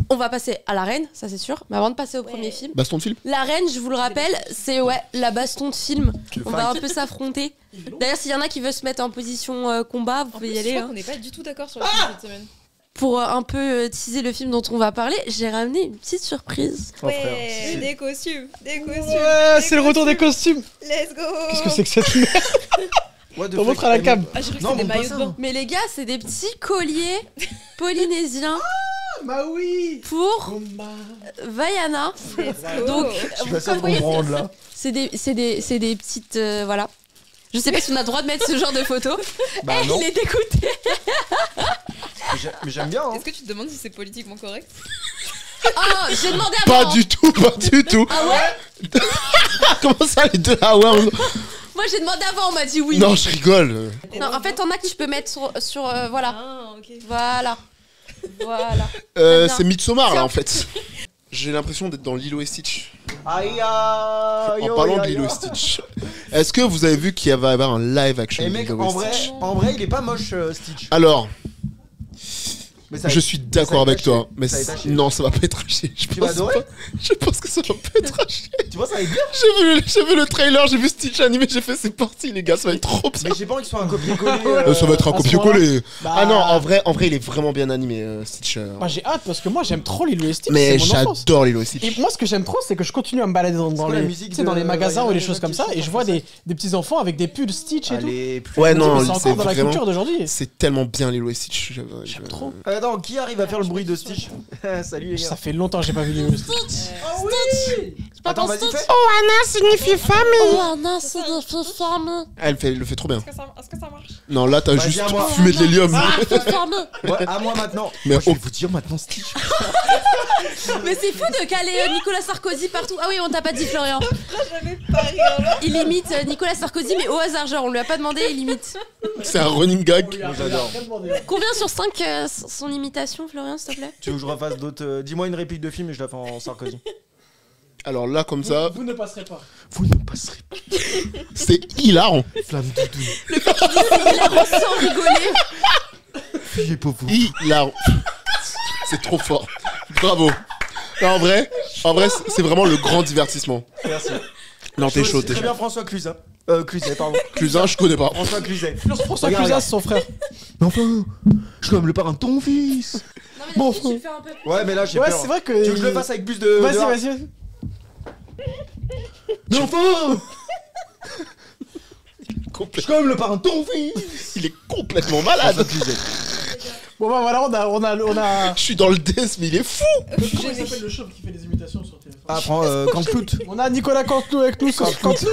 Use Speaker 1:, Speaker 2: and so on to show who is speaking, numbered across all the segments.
Speaker 1: On va passer à la reine, ça c'est sûr. Mais avant de passer au premier film.
Speaker 2: Baston de film.
Speaker 1: La reine, je vous le rappelle, c'est la baston de film. On va un peu s'affronter. D'ailleurs, s'il y en a qui veulent se mettre en position combat, vous pouvez y aller.
Speaker 3: Je crois qu'on n'est pas du tout d'accord sur le film cette semaine.
Speaker 1: Pour un peu teaser le film dont on va parler, j'ai ramené une petite surprise.
Speaker 3: Ouais, des costumes, des costumes.
Speaker 4: Ouais, c'est le retour des costumes.
Speaker 3: Let's go.
Speaker 4: Qu'est-ce que c'est que cette merde? On montre à la cam.
Speaker 3: Ah, j'ai cru que c'était des maillots de bain.
Speaker 1: Mais les gars, c'est des petits colliers polynésiens.
Speaker 4: Bah oui.
Speaker 1: Pour Vaiana. Donc, c'est des petites voilà. Je sais pas si on a le droit de mettre ce genre de photos.
Speaker 5: Bah non.
Speaker 1: Il est dégoûté.
Speaker 5: Mais j'aime bien. Hein.
Speaker 3: Est-ce que tu te demandes si c'est politiquement correct?
Speaker 1: Ah, j'ai demandé avant.
Speaker 2: Pas du tout, pas du tout.
Speaker 1: Ah ouais?
Speaker 2: Comment ça les deux? Ah ouais.
Speaker 1: Moi j'ai demandé avant, on m'a dit oui.
Speaker 2: Non, je rigole.
Speaker 1: Non, en fait, t'en as que tu peux mettre sur voilà.
Speaker 3: Ah, ok.
Speaker 1: Voilà. Voilà.
Speaker 2: C'est Midsommar là en fait. J'ai l'impression d'être dans Lilo et Stitch.
Speaker 5: Aïe
Speaker 2: En parlant de Lilo et Stitch, est-ce que vous avez vu qu'il va y avoir un live action
Speaker 5: Et
Speaker 2: de
Speaker 5: mec,
Speaker 2: Lilo et Stitch?
Speaker 5: en vrai, il est pas moche Stitch.
Speaker 2: Alors,
Speaker 5: Mais ça-
Speaker 2: je suis d'accord avec
Speaker 5: taché.
Speaker 2: toi, mais
Speaker 5: Ça va être taché.
Speaker 2: non, ça va pas être haché.
Speaker 5: Tu vas adorer.
Speaker 2: Je pense que ça va pas être haché.
Speaker 5: Tu vois, ça va être bien.
Speaker 2: J'ai vu le trailer, j'ai vu Stitch animé, j'ai fait c'est parti les gars, ça va être trop bien.
Speaker 5: Mais j'ai pas envie que ce soit un copier-coller.
Speaker 2: Ça va être un
Speaker 4: à ce
Speaker 2: copier-coller.
Speaker 4: Bah-
Speaker 2: Ah non, en vrai, il est vraiment bien animé, Stitch.
Speaker 4: Bah j'ai hâte parce que moi j'aime trop Lilo et Stitch.
Speaker 2: Mais
Speaker 4: c'est mon enfance.
Speaker 2: j'adore Lilo et Stitch.
Speaker 4: Et moi ce que j'aime trop c'est que je continue à me balader dans
Speaker 5: quoi, la
Speaker 4: les,
Speaker 5: musique
Speaker 4: tu sais, dans
Speaker 5: de
Speaker 4: les magasins ou les
Speaker 5: Vaiana
Speaker 4: choses comme ça
Speaker 5: qui
Speaker 4: et je vois des petits enfants avec des pulls Stitch et tout.
Speaker 5: Allez, plus
Speaker 2: Ouais,
Speaker 4: Mais
Speaker 2: non,
Speaker 4: c'est
Speaker 2: c'est
Speaker 4: encore dans la
Speaker 2: vraiment.
Speaker 4: culture d'aujourd'hui.
Speaker 2: C'est tellement bien Lilo et Stitch.
Speaker 4: J'aime trop.
Speaker 5: Attends, qui arrive à faire le bruit de Stitch? Salut les gars.
Speaker 4: Ça fait longtemps que j'ai pas vu Lilo et Stitch.
Speaker 5: Ah oui. Attends, vas-y, fais.
Speaker 1: Oh, Anna signifie famille. Oh, Anna signifie famille.
Speaker 2: Elle le fait trop bien.
Speaker 3: Est-ce que ça marche?
Speaker 2: Non, là t'as
Speaker 5: Vas-y,
Speaker 2: juste
Speaker 5: à moi.
Speaker 2: fumé de l'hélium.
Speaker 5: Ouais, à moi maintenant.
Speaker 2: Mais
Speaker 5: Moi, je vais vous dire maintenant Stitch.
Speaker 1: Mais c'est fou de caler Nicolas Sarkozy partout. Ah oui, on t'a pas dit Florian.
Speaker 3: J'avais pas rire là.
Speaker 1: Il imite Nicolas Sarkozy mais au hasard, genre on lui a pas demandé, il imite.
Speaker 2: C'est un running gag.
Speaker 5: Moi, j'adore.
Speaker 1: Combien sur 5 son imitation, Florian, s'il te plaît?
Speaker 5: Tu veux que je refasse d'autres Dis-moi une réplique de film et je la fais en Sarkozy.
Speaker 2: Alors là, comme ça,
Speaker 4: Vous ne passerez pas.
Speaker 2: vous ne passerez pas. C'est hilarant.
Speaker 5: Flamme doudou.
Speaker 1: Il a sans rigoler.
Speaker 5: Fuyez pour vous.
Speaker 2: Hilarant. C'est trop fort. Bravo. Non, en vrai, c'est vraiment le grand divertissement.
Speaker 5: Merci.
Speaker 2: Non, t'es chaud,
Speaker 5: C'est
Speaker 2: t'es
Speaker 5: très
Speaker 2: chaud.
Speaker 5: bien François Cluzet. Cluzet, pardon.
Speaker 2: Cluzin, je connais pas.
Speaker 5: François Cluzet.
Speaker 4: François
Speaker 5: Regarde,
Speaker 4: Cluzet, son frère.
Speaker 5: Mais enfin, je suis comme le parrain de ton fils.
Speaker 1: Non mais
Speaker 4: Bon,
Speaker 1: tu le fais un peu plus.
Speaker 5: Ouais, mais là j'ai
Speaker 4: Ouais,
Speaker 5: peur.
Speaker 4: c'est vrai que.
Speaker 5: Tu veux que je le fasse avec plus de.
Speaker 4: Vas-y,
Speaker 5: de-
Speaker 4: vas-y.
Speaker 5: Mais enfin, je suis comme le parrain de ton fils.
Speaker 2: Il est complètement malade.
Speaker 5: François Cluzet.
Speaker 4: Bon bah voilà, on a.
Speaker 2: Je suis dans le death, mais il est fou.
Speaker 4: Comment il s'appelle le chauve qui fait des imitations sur téléphone?
Speaker 5: Ah, prends Canteloute.
Speaker 4: On a Nicolas Canteloup avec nous. Canteloup.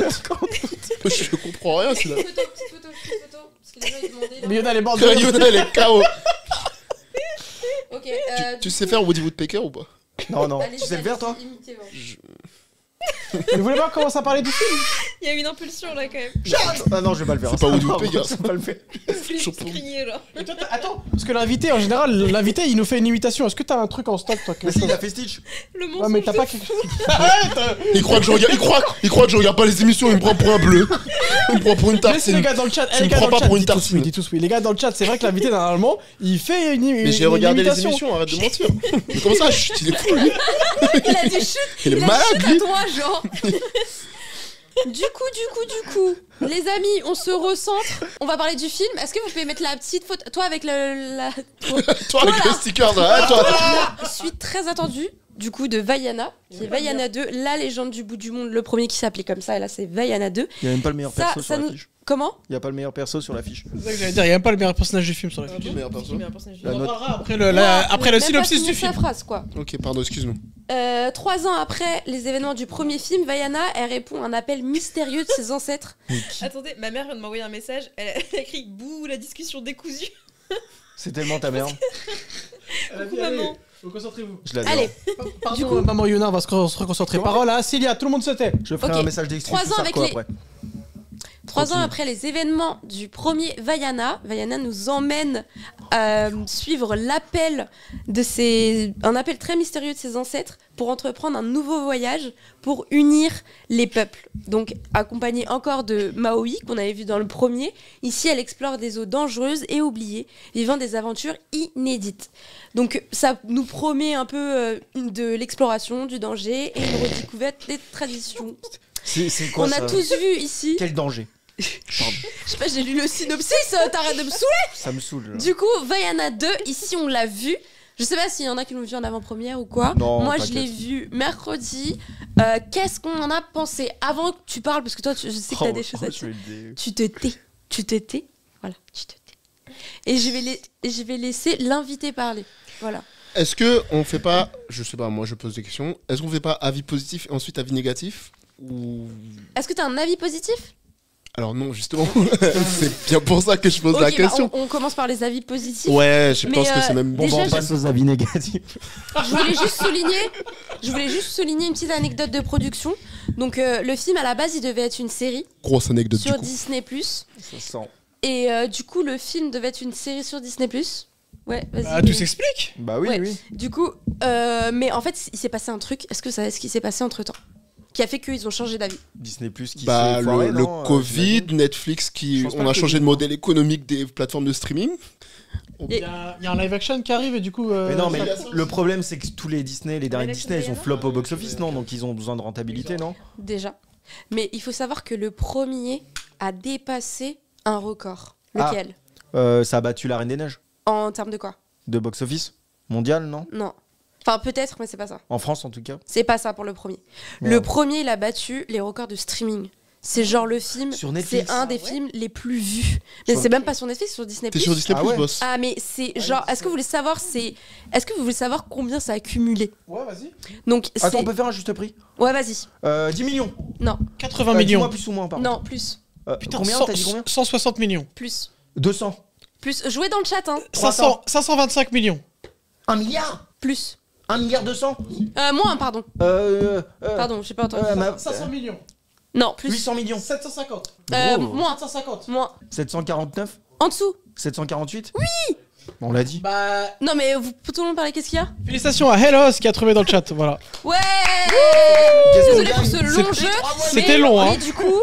Speaker 2: Je comprends rien, c'est là.
Speaker 1: Petite photo. Parce que les gens ils demandaient.
Speaker 4: Mais il y en a les bords de.
Speaker 2: Rayonna, elle est KO.
Speaker 1: Ok.
Speaker 2: Tu sais faire Woody Woodpecker ou pas?
Speaker 5: Non, non.
Speaker 1: allez,
Speaker 5: Tu sais le faire, toi?
Speaker 1: imitez, ouais.
Speaker 4: Vous voulez pas commencer à parler du film?
Speaker 3: Il y a une impulsion là quand même.
Speaker 5: Ah non, je vais pas le faire.
Speaker 2: C'est pas Woody
Speaker 5: Non,
Speaker 2: Woodpecker.
Speaker 5: je vais pas le faire.
Speaker 2: Je comprends.
Speaker 3: Crier là.
Speaker 4: Et toi, attends, parce que l'invité, en général, l'invité il nous fait une imitation. Est-ce que t'as un truc en stock toi
Speaker 5: Mais si, il a fait Stitch.
Speaker 3: Le
Speaker 4: Ouais,
Speaker 3: mensonge.
Speaker 4: mais t'as
Speaker 3: de
Speaker 4: pas
Speaker 3: fou.
Speaker 4: quelque chose.
Speaker 2: Il croit que je regarde pas les émissions, il me prend pour un bleu. Il me prend pour une
Speaker 4: Laisse les
Speaker 2: tartine.
Speaker 4: gars dans le chat.
Speaker 2: Tu me prends pas pour une tartine.
Speaker 4: Dis tous oui. Les gars dans le chat, c'est vrai que l'invité, normalement, il fait une
Speaker 2: Mais j'ai
Speaker 4: une
Speaker 2: regardé les
Speaker 4: imitation.
Speaker 2: émissions, arrête de mentir. Mais comment ça, chut, il est fou lui.
Speaker 1: Il a dit chut.
Speaker 2: Il est
Speaker 1: a
Speaker 2: malade
Speaker 1: chut à
Speaker 2: lui.
Speaker 1: toi, genre. Du coup, les amis, on se recentre. On va parler du film. Est-ce que vous pouvez mettre la petite photo? Toi avec la
Speaker 2: Toi avec
Speaker 1: Voilà.
Speaker 2: le sticker là, hein, toi.
Speaker 1: la suite très attendue du coup de Vaiana, qui est Vaiana 2, la légende du bout du monde, le premier qui s'appelait comme ça, et là c'est Vaiana 2.
Speaker 5: Il y a même pas le meilleur
Speaker 1: Ça,
Speaker 5: perso
Speaker 1: ça
Speaker 5: sur
Speaker 1: nous-
Speaker 5: l'affiche.
Speaker 1: Comment?
Speaker 5: Il y a pas le meilleur perso sur l'affiche.
Speaker 4: C'est ça que j'allais dire, il y a même pas le meilleur personnage du film sur la fiche.
Speaker 2: Meilleur perso.
Speaker 3: Qui met un personnage
Speaker 5: La
Speaker 4: On en
Speaker 5: note.
Speaker 4: parlera après
Speaker 1: Moi,
Speaker 4: le
Speaker 1: même
Speaker 4: synopsis
Speaker 1: pas
Speaker 4: du
Speaker 1: fini
Speaker 4: film.
Speaker 1: sa phrase, quoi.
Speaker 2: Ok, pardon, excuse-moi.
Speaker 1: 3 ans après les événements du premier film, Vaiana, elle répond à un appel mystérieux de ses ancêtres.
Speaker 3: Attendez, ma mère vient de m'envoyer un message. Elle a écrit bouh, la discussion décousue.
Speaker 5: C'est tellement ta merde.
Speaker 3: Coucou maman.
Speaker 4: Concentrez-vous.
Speaker 5: Je l'adore.
Speaker 1: Allez,
Speaker 4: Pardon,
Speaker 1: Du coup-
Speaker 4: maman Yuna, on va se reconcentrer.
Speaker 5: Comment
Speaker 4: Parole à Cilia, tout le monde se tait.
Speaker 5: Je ferai
Speaker 1: Ok.
Speaker 5: un message d'excuse
Speaker 1: 3 ans
Speaker 5: sur
Speaker 1: avec
Speaker 5: Sarko
Speaker 1: les-
Speaker 5: après.
Speaker 1: 3 ans
Speaker 5: Continue.
Speaker 1: après les événements du premier Vaiana, Vaiana nous emmène suivre un appel très mystérieux de ses ancêtres pour entreprendre un nouveau voyage pour unir les peuples. Donc, accompagnée encore de Maui, qu'on avait vu dans le premier, ici, elle explore des eaux dangereuses et oubliées, vivant des aventures inédites. Donc, ça nous promet un peu de l'exploration, du danger et une redécouverte des traditions.
Speaker 5: C'est quoi
Speaker 1: On
Speaker 5: ça
Speaker 1: a tous vu ici.
Speaker 5: Quel danger? Pardon.
Speaker 1: Je sais pas, j'ai lu le synopsis, t'arrêtes de me saouler.
Speaker 5: Ça me saoule. là.
Speaker 1: Du coup, Vaiana 2, ici on l'a vu. Je sais pas s'il y en a qui l'ont vu en avant-première ou quoi.
Speaker 5: Non,
Speaker 1: Moi, je
Speaker 5: t'inquiète.
Speaker 1: l'ai vu mercredi. Qu'est-ce qu'on en a pensé? Avant que tu parles, parce que toi, je sais que t'as des choses à dire. Tu te tais. Tu te tais. Voilà, tu te tais. Et je vais laisser l'invité parler. Voilà.
Speaker 2: Est-ce que on fait pas, je sais pas, moi je pose des questions. Est-ce qu'on fait pas avis positif et ensuite avis négatif ou
Speaker 1: Est-ce que t'as un avis positif?
Speaker 2: alors non justement, c'est bien pour ça que je pose la
Speaker 1: Ok,
Speaker 2: question.
Speaker 1: on commence par les avis positifs.
Speaker 2: Ouais, je
Speaker 1: Mais,
Speaker 2: pense que c'est même
Speaker 5: Bon,
Speaker 1: Déjà,
Speaker 5: on passe aux avis négatifs.
Speaker 1: Je voulais juste souligner une petite anecdote de production. Donc, le film, à la base, il devait être une série
Speaker 2: grosse anecdote
Speaker 1: sur
Speaker 2: du coup.
Speaker 1: Disney+.
Speaker 5: Ça sent.
Speaker 1: Et du coup, le film devait être une série sur Disney+. Ouais, vas-y.
Speaker 4: Ah, tout s'explique.
Speaker 5: Bah oui,
Speaker 1: Ouais.
Speaker 5: oui.
Speaker 1: Du coup, mais en fait, il s'est passé un truc. Est-ce que vous savez ce qui s'est passé entre-temps? Qui a fait qu'ils ont changé d'avis.
Speaker 5: Disney Plus qui
Speaker 2: Bah
Speaker 5: s'est foiré,
Speaker 2: le
Speaker 5: non,
Speaker 2: Covid,
Speaker 5: j'imagine.
Speaker 2: Netflix qui
Speaker 5: Je pense pas
Speaker 2: on a
Speaker 5: le
Speaker 2: changé
Speaker 5: Covid,
Speaker 2: de modèle économique des plateformes de streaming.
Speaker 4: Il y a un live action qui arrive et du coup.
Speaker 5: Mais non, mais
Speaker 2: ça-
Speaker 5: le problème c'est que tous les Disney, les derniers
Speaker 3: Mais
Speaker 5: Disney, ils ont
Speaker 3: Vaiana
Speaker 5: flop au box-office, non? Donc ils ont besoin de rentabilité, non?
Speaker 1: Déjà. Mais il faut savoir que le premier a dépassé un record.
Speaker 5: Ah.
Speaker 1: Lequel?
Speaker 5: Ça a battu la Reine des Neiges
Speaker 1: En termes de quoi?
Speaker 5: de box-office mondial, non?
Speaker 1: Non. Enfin, peut-être, mais c'est pas ça.
Speaker 5: En France en tout cas.
Speaker 1: C'est pas ça pour le premier.
Speaker 5: Ouais.
Speaker 1: Le premier, il a battu les records de streaming. C'est genre le film,
Speaker 5: Sur Netflix.
Speaker 1: c'est un des films les plus vus. Mais
Speaker 5: Sur-
Speaker 1: c'est même pas sur Netflix, c'est sur Disney+.
Speaker 2: T'es sur Disney
Speaker 5: Ah
Speaker 2: Plus,
Speaker 5: ouais.
Speaker 2: boss.
Speaker 1: Ah mais c'est genre, est-ce que vous voulez savoir combien ça a cumulé?
Speaker 4: Ouais, vas-y.
Speaker 1: Donc c'est...
Speaker 5: Attends, on peut faire un juste prix?
Speaker 1: Ouais, vas-y.
Speaker 5: 10 millions.
Speaker 1: Non,
Speaker 4: 80
Speaker 5: Dis-moi
Speaker 4: millions.
Speaker 5: plus ou moins, pardon.
Speaker 1: non, plus.
Speaker 4: Putain,
Speaker 5: Combien? T'as dit combien?
Speaker 4: 160 millions.
Speaker 1: Plus.
Speaker 5: 200.
Speaker 1: Plus. Jouez dans le chat, hein.
Speaker 4: 525 millions.
Speaker 5: 1 milliard.
Speaker 1: Plus.
Speaker 5: 1 milliard 200.
Speaker 1: Moins, pardon. Pardon, j'ai pas entendu.
Speaker 4: 500 millions.
Speaker 1: Non, plus.
Speaker 5: 800 millions.
Speaker 4: 750.
Speaker 1: Moins.
Speaker 4: 750.
Speaker 1: Moins.
Speaker 5: 749.
Speaker 1: En dessous.
Speaker 5: 748. Oui. On l'a dit.
Speaker 4: Bah.
Speaker 1: Non mais tout le monde parler, qu'est-ce qu'il y a?
Speaker 4: Félicitations à Hellos qui a trouvé dans le chat. Voilà.
Speaker 1: Ouais.
Speaker 5: Qu'est-ce qu'on
Speaker 1: Désolé pour ce
Speaker 5: gagne
Speaker 1: long jeu.
Speaker 4: C'était
Speaker 1: mais-
Speaker 4: long, hein.
Speaker 1: Mais du coup,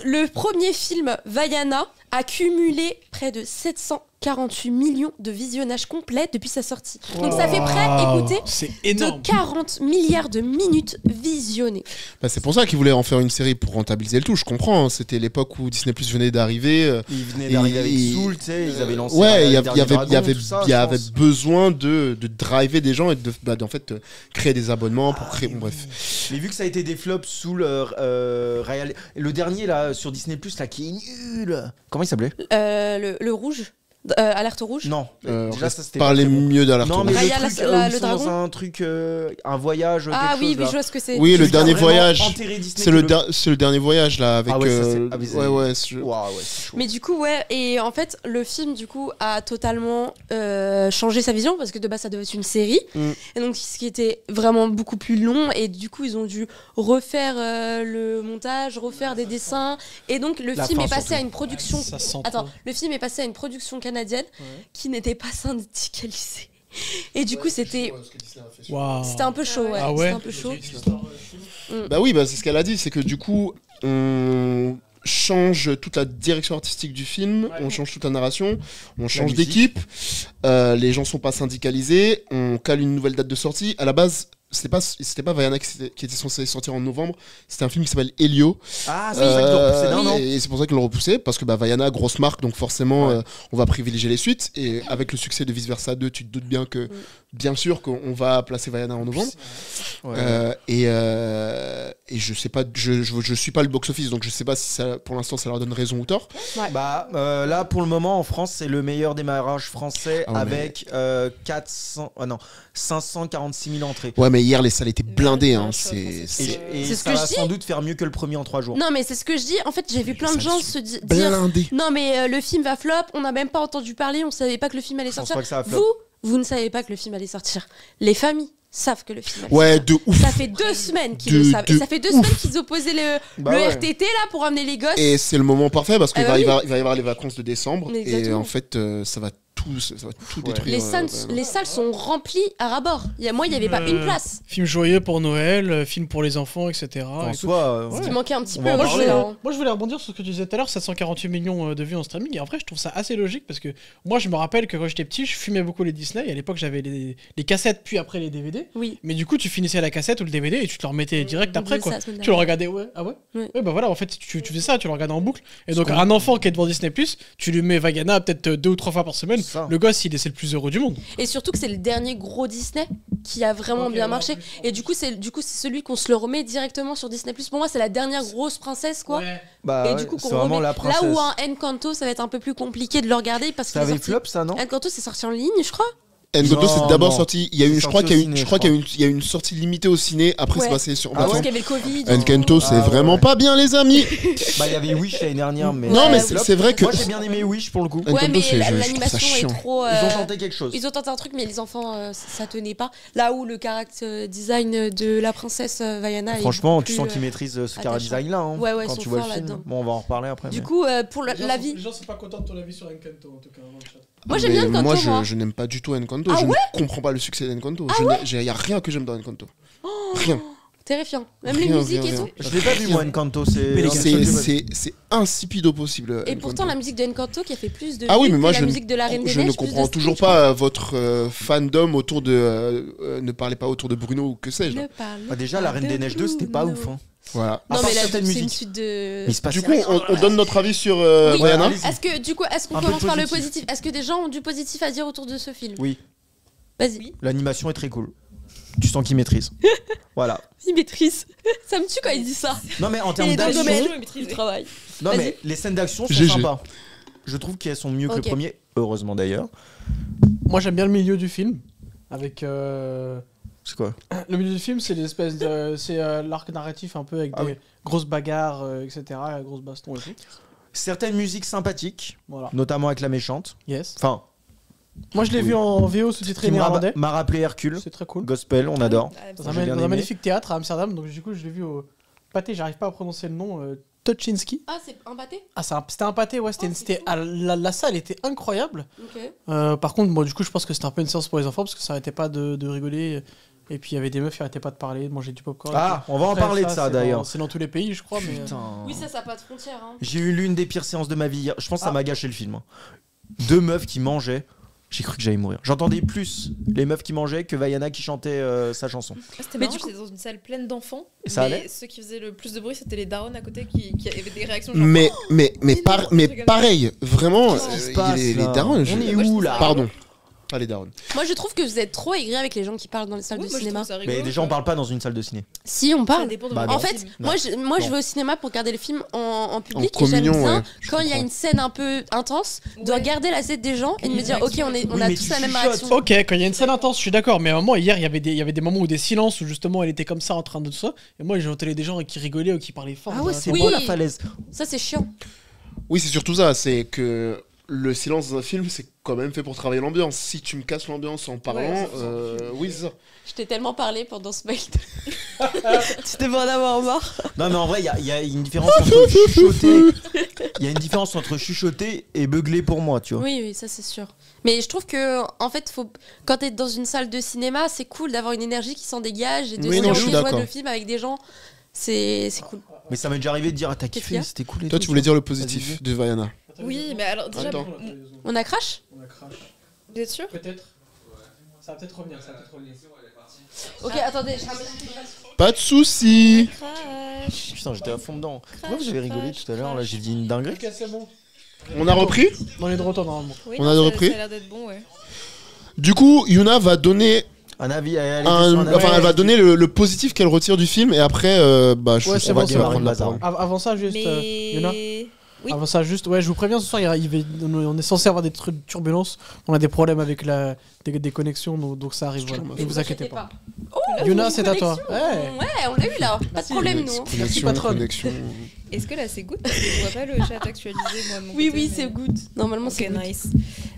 Speaker 1: le premier film Vaiana a cumulé près de 748 millions de visionnages complets depuis sa sortie. Donc ça fait près,
Speaker 4: Waouh,
Speaker 1: écoutez,
Speaker 4: c'est
Speaker 1: de
Speaker 4: énorme.
Speaker 1: 40 milliards de minutes visionnées.
Speaker 2: Bah, c'est pour ça qu'ils voulaient en faire une série pour rentabiliser le tout, je comprends. Hein. C'était l'époque où Disney Plus venait d'arriver.
Speaker 5: Ils venaient d'arriver avec
Speaker 2: Et-
Speaker 5: Soul, tu sais, ils avaient lancé.
Speaker 2: Ouais, il y
Speaker 5: Dernier
Speaker 2: avait,
Speaker 5: Dragon, tout ça,
Speaker 2: il y
Speaker 5: je
Speaker 2: avait
Speaker 5: pense.
Speaker 2: besoin de driver des gens et d'en fait créer des abonnements pour créer. Bon, bref.
Speaker 5: Mais vu que ça a été des flops sous le dernier là sur Disney Plus là qui est nul. Comment il s'appelait?
Speaker 1: Le rouge, alerte rouge.
Speaker 5: Non. Déjà ça c'était
Speaker 2: Parlez
Speaker 5: pas très bon.
Speaker 2: mieux d'Alerte
Speaker 5: Non
Speaker 2: Rouge.
Speaker 5: mais
Speaker 1: Raya,
Speaker 5: le truc
Speaker 1: la-
Speaker 5: où
Speaker 1: le
Speaker 5: ils sont dans
Speaker 1: dragon.
Speaker 5: un truc un voyage
Speaker 1: Ah
Speaker 5: quelque
Speaker 1: oui,
Speaker 5: chose,
Speaker 1: oui,
Speaker 5: là.
Speaker 1: je vois ce que c'est.
Speaker 2: Oui, le
Speaker 5: Celui qui a
Speaker 2: dernier
Speaker 5: vraiment
Speaker 2: voyage.
Speaker 5: enterré Disney,
Speaker 2: C'est le dernier voyage là avec.
Speaker 5: Ah ouais, ça, c'est- ah, mais c'est-
Speaker 2: ouais.
Speaker 5: Waouh, ouais, c'est chaud.
Speaker 1: Mais du coup, ouais, et en fait, le film, du coup, a totalement changé sa vision, parce que de base, ça devait être une série.
Speaker 2: Mm.
Speaker 1: Et donc, ce qui était vraiment beaucoup plus long, et du coup, ils ont dû refaire le montage, refaire des dessins. Et donc, le
Speaker 5: La
Speaker 1: film
Speaker 5: fin,
Speaker 1: est passé
Speaker 5: surtout.
Speaker 1: à une production...
Speaker 4: Ça sent
Speaker 1: Attends,
Speaker 4: trop.
Speaker 1: le film est passé à une production canadienne qui n'était pas syndicalisée. Et du coup, c'était
Speaker 4: Waouh.
Speaker 1: un peu chaud, ouais.
Speaker 4: Ah ouais.
Speaker 1: C'était un peu chaud.
Speaker 2: Bah oui, bah c'est ce qu'elle a dit, c'est que du coup, on change toute la direction artistique du film, on change toute la narration, on change
Speaker 5: musique.
Speaker 2: d'équipe, les gens sont pas syndicalisés, on cale une nouvelle date de sortie. À la base, c'était pas Vaiana qui était censé sortir en novembre, c'était un film qui s'appelle Elio.
Speaker 5: Ah, c'est pour ça qu'ils l'ont repoussé d'un an.
Speaker 2: Et c'est pour ça qu'ils l'ont repoussé, parce que bah, Vaiana, grosse marque, donc forcément,
Speaker 5: Ouais.
Speaker 2: on va privilégier les suites. Et avec le succès de Vice Versa 2, tu te doutes bien que, bien sûr, qu'on va placer Vaiana en novembre.
Speaker 5: Ouais.
Speaker 2: Et je sais pas, je suis pas le box-office, donc je sais pas si ça, pour l'instant ça leur donne raison ou tort.
Speaker 5: Bah là pour le moment en France c'est le meilleur démarrage français
Speaker 2: Ah ouais,
Speaker 5: avec 546 000 entrées.
Speaker 2: Ouais, mais hier les salles étaient blindées, hein.
Speaker 3: c'est
Speaker 5: Et
Speaker 1: C'est ce
Speaker 5: ça
Speaker 1: que
Speaker 5: va
Speaker 1: je dis.
Speaker 5: sans doute faire mieux que le premier en 3 jours.
Speaker 1: Non, mais c'est ce que je dis. En fait, j'ai vu plein de gens se dire...
Speaker 2: Blindées.
Speaker 1: Non, mais le film va flop, on n'a même pas entendu parler, on savait pas que le film allait
Speaker 5: Je pense
Speaker 1: sortir.
Speaker 5: pas que ça va flop.
Speaker 1: Vous ne savez pas que le film allait sortir. Les familles savent que le film.
Speaker 2: Ouais, de ouf.
Speaker 1: Ça fait 2 semaines qu'ils le savent. Et ça fait 2 semaines qu'ils opposaient le
Speaker 5: ouais.
Speaker 1: RTT là pour amener les gosses.
Speaker 2: Et c'est le moment parfait parce qu'il
Speaker 1: Ah bah oui.
Speaker 2: il va y avoir les vacances de décembre. Et
Speaker 1: Exactement.
Speaker 2: en fait, ça va tout détruire.
Speaker 1: Les salles sont remplies à ras-bord. Moi, il n'y avait pas une place.
Speaker 4: Film joyeux pour Noël, film pour les enfants, etc.
Speaker 5: En
Speaker 4: et tout.
Speaker 5: soi,
Speaker 1: Ce qui manquait un petit
Speaker 5: On
Speaker 1: peu.
Speaker 5: va en
Speaker 4: Moi,
Speaker 5: parler,
Speaker 1: hein.
Speaker 4: je voulais rebondir sur ce que tu disais tout à l'heure, 748 millions de vues en streaming. Et en vrai, je trouve ça assez logique parce que moi, je me rappelle que quand j'étais petit, je fumais beaucoup les Disney. Et à l'époque, j'avais les cassettes, puis après les DVD.
Speaker 1: Oui.
Speaker 4: Mais du coup, tu finissais la cassette ou le DVD et tu te le remettais direct
Speaker 1: On
Speaker 4: après,
Speaker 1: faisait
Speaker 4: quoi.
Speaker 1: ça la semaine
Speaker 4: Tu le
Speaker 1: dernière.
Speaker 4: regardais, ouais. Ah ouais?
Speaker 1: Ouais.
Speaker 4: Ouais, bah voilà, en fait, tu faisais ça, tu le regardais en boucle. Et donc, un enfant qui est devant Disney, tu lui mets Vaiana peut-être 2 ou 3 fois par semaine.
Speaker 5: Ça.
Speaker 4: Le gosse, c'est le plus heureux du monde.
Speaker 1: Et surtout que c'est le dernier gros Disney qui a vraiment
Speaker 4: Ok,
Speaker 1: bien
Speaker 4: ouais,
Speaker 1: marché. Et du coup, c'est celui qu'on se le remet directement sur Disney+. Pour moi, c'est la dernière grosse princesse, quoi.
Speaker 4: Ouais.
Speaker 5: bah,
Speaker 1: Et
Speaker 5: ouais,
Speaker 1: du coup,
Speaker 5: c'est
Speaker 1: qu'on
Speaker 5: vraiment
Speaker 1: remet.
Speaker 5: la princesse.
Speaker 1: Là où un Encanto, ça va être un peu plus compliqué de le regarder parce
Speaker 5: Ça
Speaker 1: qu'il est
Speaker 5: avait
Speaker 1: sorti.
Speaker 5: flop, ça, non
Speaker 1: Encanto, c'est sorti en ligne, je crois.
Speaker 2: Encanto,
Speaker 5: Non,
Speaker 2: c'est d'abord
Speaker 5: non.
Speaker 2: sorti. Il y a eu,
Speaker 5: C'est
Speaker 2: je crois
Speaker 5: sorti
Speaker 2: qu'il y a
Speaker 5: au
Speaker 2: eu,
Speaker 5: ciné,
Speaker 2: je crois
Speaker 5: je
Speaker 2: qu'il y a eu, il y a eu une sortie limitée au ciné. Après,
Speaker 1: Ouais.
Speaker 2: c'est passé sur.
Speaker 5: Ah
Speaker 1: Parce
Speaker 5: ouais
Speaker 1: qu'il y avait le Covid.
Speaker 2: Encanto, c'est
Speaker 5: Ah
Speaker 2: vraiment
Speaker 5: ouais.
Speaker 2: pas bien, les amis.
Speaker 5: Bah, il y avait Wish l'année dernière, mais.
Speaker 2: Non,
Speaker 1: Ouais,
Speaker 2: mais
Speaker 1: oui.
Speaker 2: c'est vrai que.
Speaker 5: Moi, j'ai bien aimé Wish pour le coup.
Speaker 1: Ouais,
Speaker 2: Encanto,
Speaker 1: mais
Speaker 2: je trouve ça
Speaker 1: l'animation est
Speaker 2: chiant.
Speaker 1: trop.
Speaker 5: Ils ont tenté quelque chose.
Speaker 1: Ils ont tenté un truc, mais les enfants, ça tenait pas. Là où le character design de la princesse Vaiana est
Speaker 5: Franchement,
Speaker 1: beaucoup
Speaker 5: tu
Speaker 1: plus,
Speaker 5: sens qu'ils maîtrisent ce
Speaker 1: attachant.
Speaker 5: cara design là. Hein,
Speaker 1: Ouais,
Speaker 5: quand
Speaker 1: ils
Speaker 5: tu
Speaker 1: sont
Speaker 5: vois le
Speaker 1: forts
Speaker 5: film.
Speaker 1: là-dedans.
Speaker 5: Bon, on va en reparler après.
Speaker 1: Du
Speaker 5: mais-
Speaker 1: coup, pour l'avis.
Speaker 4: Les gens sont pas contents de ton avis sur Encanto, en tout cas. dans le chat.
Speaker 1: Moi, j'aime bien
Speaker 2: Mais
Speaker 1: Encanto,
Speaker 2: moi,
Speaker 1: moi.
Speaker 2: je n'aime pas du tout Encanto.
Speaker 1: Ah
Speaker 2: Je
Speaker 1: ouais
Speaker 2: ne comprends pas le succès d'Encanto. Il y a rien que j'aime dans Encanto. Rien.
Speaker 1: Terrifiant. Même les
Speaker 2: Rien,
Speaker 1: musiques
Speaker 2: rien,
Speaker 1: et
Speaker 2: rien.
Speaker 1: tout.
Speaker 5: Je l'ai pas vu moi Encanto, c'est.
Speaker 4: Mais les
Speaker 5: un
Speaker 4: gars,
Speaker 5: des seuls que j'ai
Speaker 2: C'est insipide au possible.
Speaker 1: Et
Speaker 2: Encanto.
Speaker 1: pourtant, la musique de Encanto qui a fait plus de
Speaker 2: Ah oui,
Speaker 1: vues
Speaker 2: mais moi
Speaker 1: que la
Speaker 2: je
Speaker 1: musique de la Reine des
Speaker 2: je
Speaker 1: Neiges,
Speaker 2: ne
Speaker 1: plus de
Speaker 2: comprends
Speaker 1: streams,
Speaker 2: toujours
Speaker 1: je crois.
Speaker 2: pas votre fandom autour de ne parlez pas autour de Bruno ou que sais-je.
Speaker 1: Ne parle
Speaker 5: Bah, déjà,
Speaker 1: pas
Speaker 5: La Reine des
Speaker 1: de
Speaker 5: Neiges 2, c'était pas
Speaker 1: Bruno.
Speaker 5: ouf. Hein.
Speaker 2: Voilà.
Speaker 5: À
Speaker 1: Non,
Speaker 5: part
Speaker 1: mais là,
Speaker 5: certaines
Speaker 1: c'est une
Speaker 5: musiques.
Speaker 1: suite de.
Speaker 5: Mais il se passe
Speaker 2: Du coup,
Speaker 5: rien.
Speaker 2: on donne notre avis sur
Speaker 1: Oui.
Speaker 2: Vaiana.
Speaker 5: allez-y.
Speaker 1: Est-ce qu'on
Speaker 5: Un peu
Speaker 1: commence par le
Speaker 5: positif.
Speaker 1: positif? Est-ce que des gens ont du positif à dire autour de ce film?
Speaker 5: Oui,
Speaker 1: Vas-y.
Speaker 5: l'animation est très cool. Tu sens qu'ils maîtrisent. Voilà.
Speaker 1: Il maîtrise. Ça me tue quand il dit ça.
Speaker 5: Non mais en
Speaker 1: Et
Speaker 5: termes
Speaker 1: dans le
Speaker 5: d'action,
Speaker 1: domaine
Speaker 3: il maîtrise.
Speaker 1: du travail.
Speaker 5: non
Speaker 1: Vas-y.
Speaker 5: mais les scènes d'action sont
Speaker 2: GG.
Speaker 5: sympas. Je trouve qu'elles sont mieux que
Speaker 1: Ok.
Speaker 5: le premier, heureusement d'ailleurs.
Speaker 4: Moi, j'aime bien le milieu du film. Avec.
Speaker 5: C'est quoi?
Speaker 4: Le milieu du film, c'est l'espèce de. C'est l'arc narratif un peu avec
Speaker 5: Ah
Speaker 4: des
Speaker 5: oui.
Speaker 4: grosses bagarres, etc., grosses bastons et tout.
Speaker 5: Certaines musiques sympathiques,
Speaker 4: Voilà.
Speaker 5: notamment avec la méchante.
Speaker 4: Yes.
Speaker 5: Enfin,
Speaker 4: Moi, je l'ai
Speaker 5: Oui.
Speaker 4: vu en VO sous-titré
Speaker 5: qui
Speaker 4: néerlandais.
Speaker 5: m'a rappelé Hercule,
Speaker 4: C'est très cool.
Speaker 5: Gospel, on adore.
Speaker 4: Dans
Speaker 5: j'ai bien
Speaker 4: un
Speaker 5: aimé.
Speaker 4: magnifique théâtre à Amsterdam. Donc, du coup, je l'ai vu au pâté. J'arrive pas à prononcer le nom. Tuchinski.
Speaker 1: Ah, c'est un pâté?
Speaker 4: Ah, c'était un pâté, ouais.
Speaker 1: Oh, c'est cool.
Speaker 4: La salle était incroyable.
Speaker 1: Ok.
Speaker 4: Par contre, moi, du coup, je pense que c'était un peu une séance pour les enfants parce que ça arrêtait pas de rigoler. Et puis, il y avait des meufs qui arrêtaient pas de parler, de manger du popcorn.
Speaker 5: Ah, on va en
Speaker 4: Après,
Speaker 5: parler de ça
Speaker 4: c'est
Speaker 5: d'ailleurs.
Speaker 4: C'est dans tous les pays, je crois. Mais,
Speaker 5: Putain.
Speaker 1: Oui, ça n'a pas de frontières. Hein.
Speaker 5: J'ai eu l'une des pires séances de ma vie hier. Je pense que ça m'a gâché le film. Hein. 2 meufs qui mangeaient. J'ai cru que j'allais mourir. J'entendais plus les meufs qui mangeaient que Vaiana qui chantait sa chanson.
Speaker 3: C'était
Speaker 1: Mais
Speaker 3: marrant,
Speaker 1: du coup-
Speaker 3: j'étais dans une salle pleine d'enfants.
Speaker 5: Et ça
Speaker 3: mais
Speaker 5: allait
Speaker 3: ceux qui faisaient le plus de bruit, c'était les darons à côté qui avaient des réactions.
Speaker 2: Mais
Speaker 3: non,
Speaker 2: pareil, vraiment,
Speaker 5: Qu'est-ce qui se passe,
Speaker 2: les
Speaker 5: là
Speaker 2: darons.
Speaker 5: On est
Speaker 3: Moi, je
Speaker 5: où
Speaker 3: trouve
Speaker 5: là
Speaker 3: ça
Speaker 2: Pardon. Pas les darons.
Speaker 1: Moi, je trouve que vous êtes trop aigris avec les gens qui parlent dans les salles de cinéma.
Speaker 5: Mais déjà, on parle pas dans une salle de ciné.
Speaker 1: Si, on
Speaker 3: Ça
Speaker 1: parle.
Speaker 3: dépend de
Speaker 5: Bah,
Speaker 3: votre
Speaker 1: En
Speaker 5: non.
Speaker 1: fait,
Speaker 3: film.
Speaker 1: moi, je
Speaker 5: Non.
Speaker 1: vais au cinéma pour regarder le film en public
Speaker 2: En
Speaker 1: et j'aime
Speaker 2: communion,
Speaker 1: bien
Speaker 2: ouais, je
Speaker 1: quand il y a
Speaker 2: comprends.
Speaker 1: une scène un peu intense de
Speaker 3: Ouais.
Speaker 1: regarder la tête des gens et de me dire ok on
Speaker 5: Oui,
Speaker 1: a
Speaker 5: mais
Speaker 1: tous
Speaker 5: tu
Speaker 1: la même
Speaker 5: chuchotes.
Speaker 1: réaction.
Speaker 4: Ok, quand il y a une scène intense, je suis d'accord, mais à un moment, hier, il y avait des moments où des silences, où justement elle était comme ça en train de tout ça, et moi j'ai entendu des gens qui rigolaient ou qui parlaient fort.
Speaker 5: Ah ouais, c'est
Speaker 1: Oui.
Speaker 5: beau la falaise.
Speaker 1: Ça c'est chiant.
Speaker 2: Oui, c'est surtout ça. C'est que le silence dans un film, c'est quand même fait pour travailler l'ambiance. Si tu me casses l'ambiance en parlant,
Speaker 3: Ouais,
Speaker 2: oui, c'est ça.
Speaker 1: Je t'ai tellement parlé pendant ce mail. Tu devrais en avoir marre.
Speaker 5: Non, mais en vrai, il y a une différence entre chuchoter. Il y a une différence entre chuchoter et beugler pour moi, tu vois.
Speaker 1: Oui oui ça c'est sûr. Mais je trouve que en fait quand t'es dans une salle de cinéma c'est cool d'avoir une énergie qui s'en dégage et de
Speaker 2: Oui,
Speaker 1: se
Speaker 2: non,
Speaker 1: dire
Speaker 2: je suis
Speaker 1: ok, je vois
Speaker 2: d'accord.
Speaker 1: le film avec des gens. C'est cool.
Speaker 5: Mais ça m'est déjà arrivé de dire, ah, t'as
Speaker 1: Qu'est-ce qu'il y
Speaker 5: kiffé,
Speaker 1: a
Speaker 5: c'était cool et
Speaker 2: Toi,
Speaker 5: tout,
Speaker 2: tu voulais dire le
Speaker 5: Vas-y,
Speaker 2: positif de Vaiana.
Speaker 3: Oui, mais alors déjà,
Speaker 2: Attends.
Speaker 1: On a crash?
Speaker 4: On a crash.
Speaker 3: vous êtes sûr?
Speaker 4: Peut-être. Ça va peut-être revenir,
Speaker 1: Ok attendez. je ramène-
Speaker 2: Pas de soucis.
Speaker 3: Crash.
Speaker 5: Putain, j'étais à fond dedans. Pourquoi vous avez rigolé tout à l'heure là? J'ai dit une dinguerie.
Speaker 4: Ok, c'est bon.
Speaker 2: On a repris.
Speaker 4: On est de retour normalement.
Speaker 3: Oui,
Speaker 2: On
Speaker 3: non,
Speaker 2: a
Speaker 3: ça-
Speaker 2: repris
Speaker 3: Ça a l'air d'être bon, ouais.
Speaker 2: Du coup, Yuna va donner
Speaker 5: Un avis, elle était sur un avis.
Speaker 2: elle va donner le positif qu'elle retire du film et après, bah,
Speaker 4: Ouais, c'est
Speaker 2: on va
Speaker 4: bon,
Speaker 2: te
Speaker 4: c'est bon.
Speaker 2: prendre la
Speaker 5: Bazar.
Speaker 2: parole.
Speaker 4: Avant ça, juste. Yuna
Speaker 3: Mais. Oui.
Speaker 4: Avant ça, juste, ouais, je vous préviens, ce soir, on est censé avoir des turbulences. On a des problèmes avec des connexions, donc ça arrive. Voilà. Ne vous inquiétez pas.
Speaker 1: Oh,
Speaker 4: Yuna,
Speaker 1: une
Speaker 4: c'est à toi.
Speaker 1: connexion.
Speaker 4: Ouais.
Speaker 1: Ouais, on l'a eu là. Pas de problème nous. hein.
Speaker 2: Connexion,
Speaker 4: patronne.
Speaker 2: connexion.
Speaker 3: Est-ce que là c'est good? Parce que je vois pas le chat actualisé moi de mon
Speaker 1: Oui
Speaker 3: côté,
Speaker 1: oui
Speaker 3: mais-
Speaker 1: c'est good. Normalement c'est
Speaker 3: Ok,
Speaker 1: good.
Speaker 3: nice.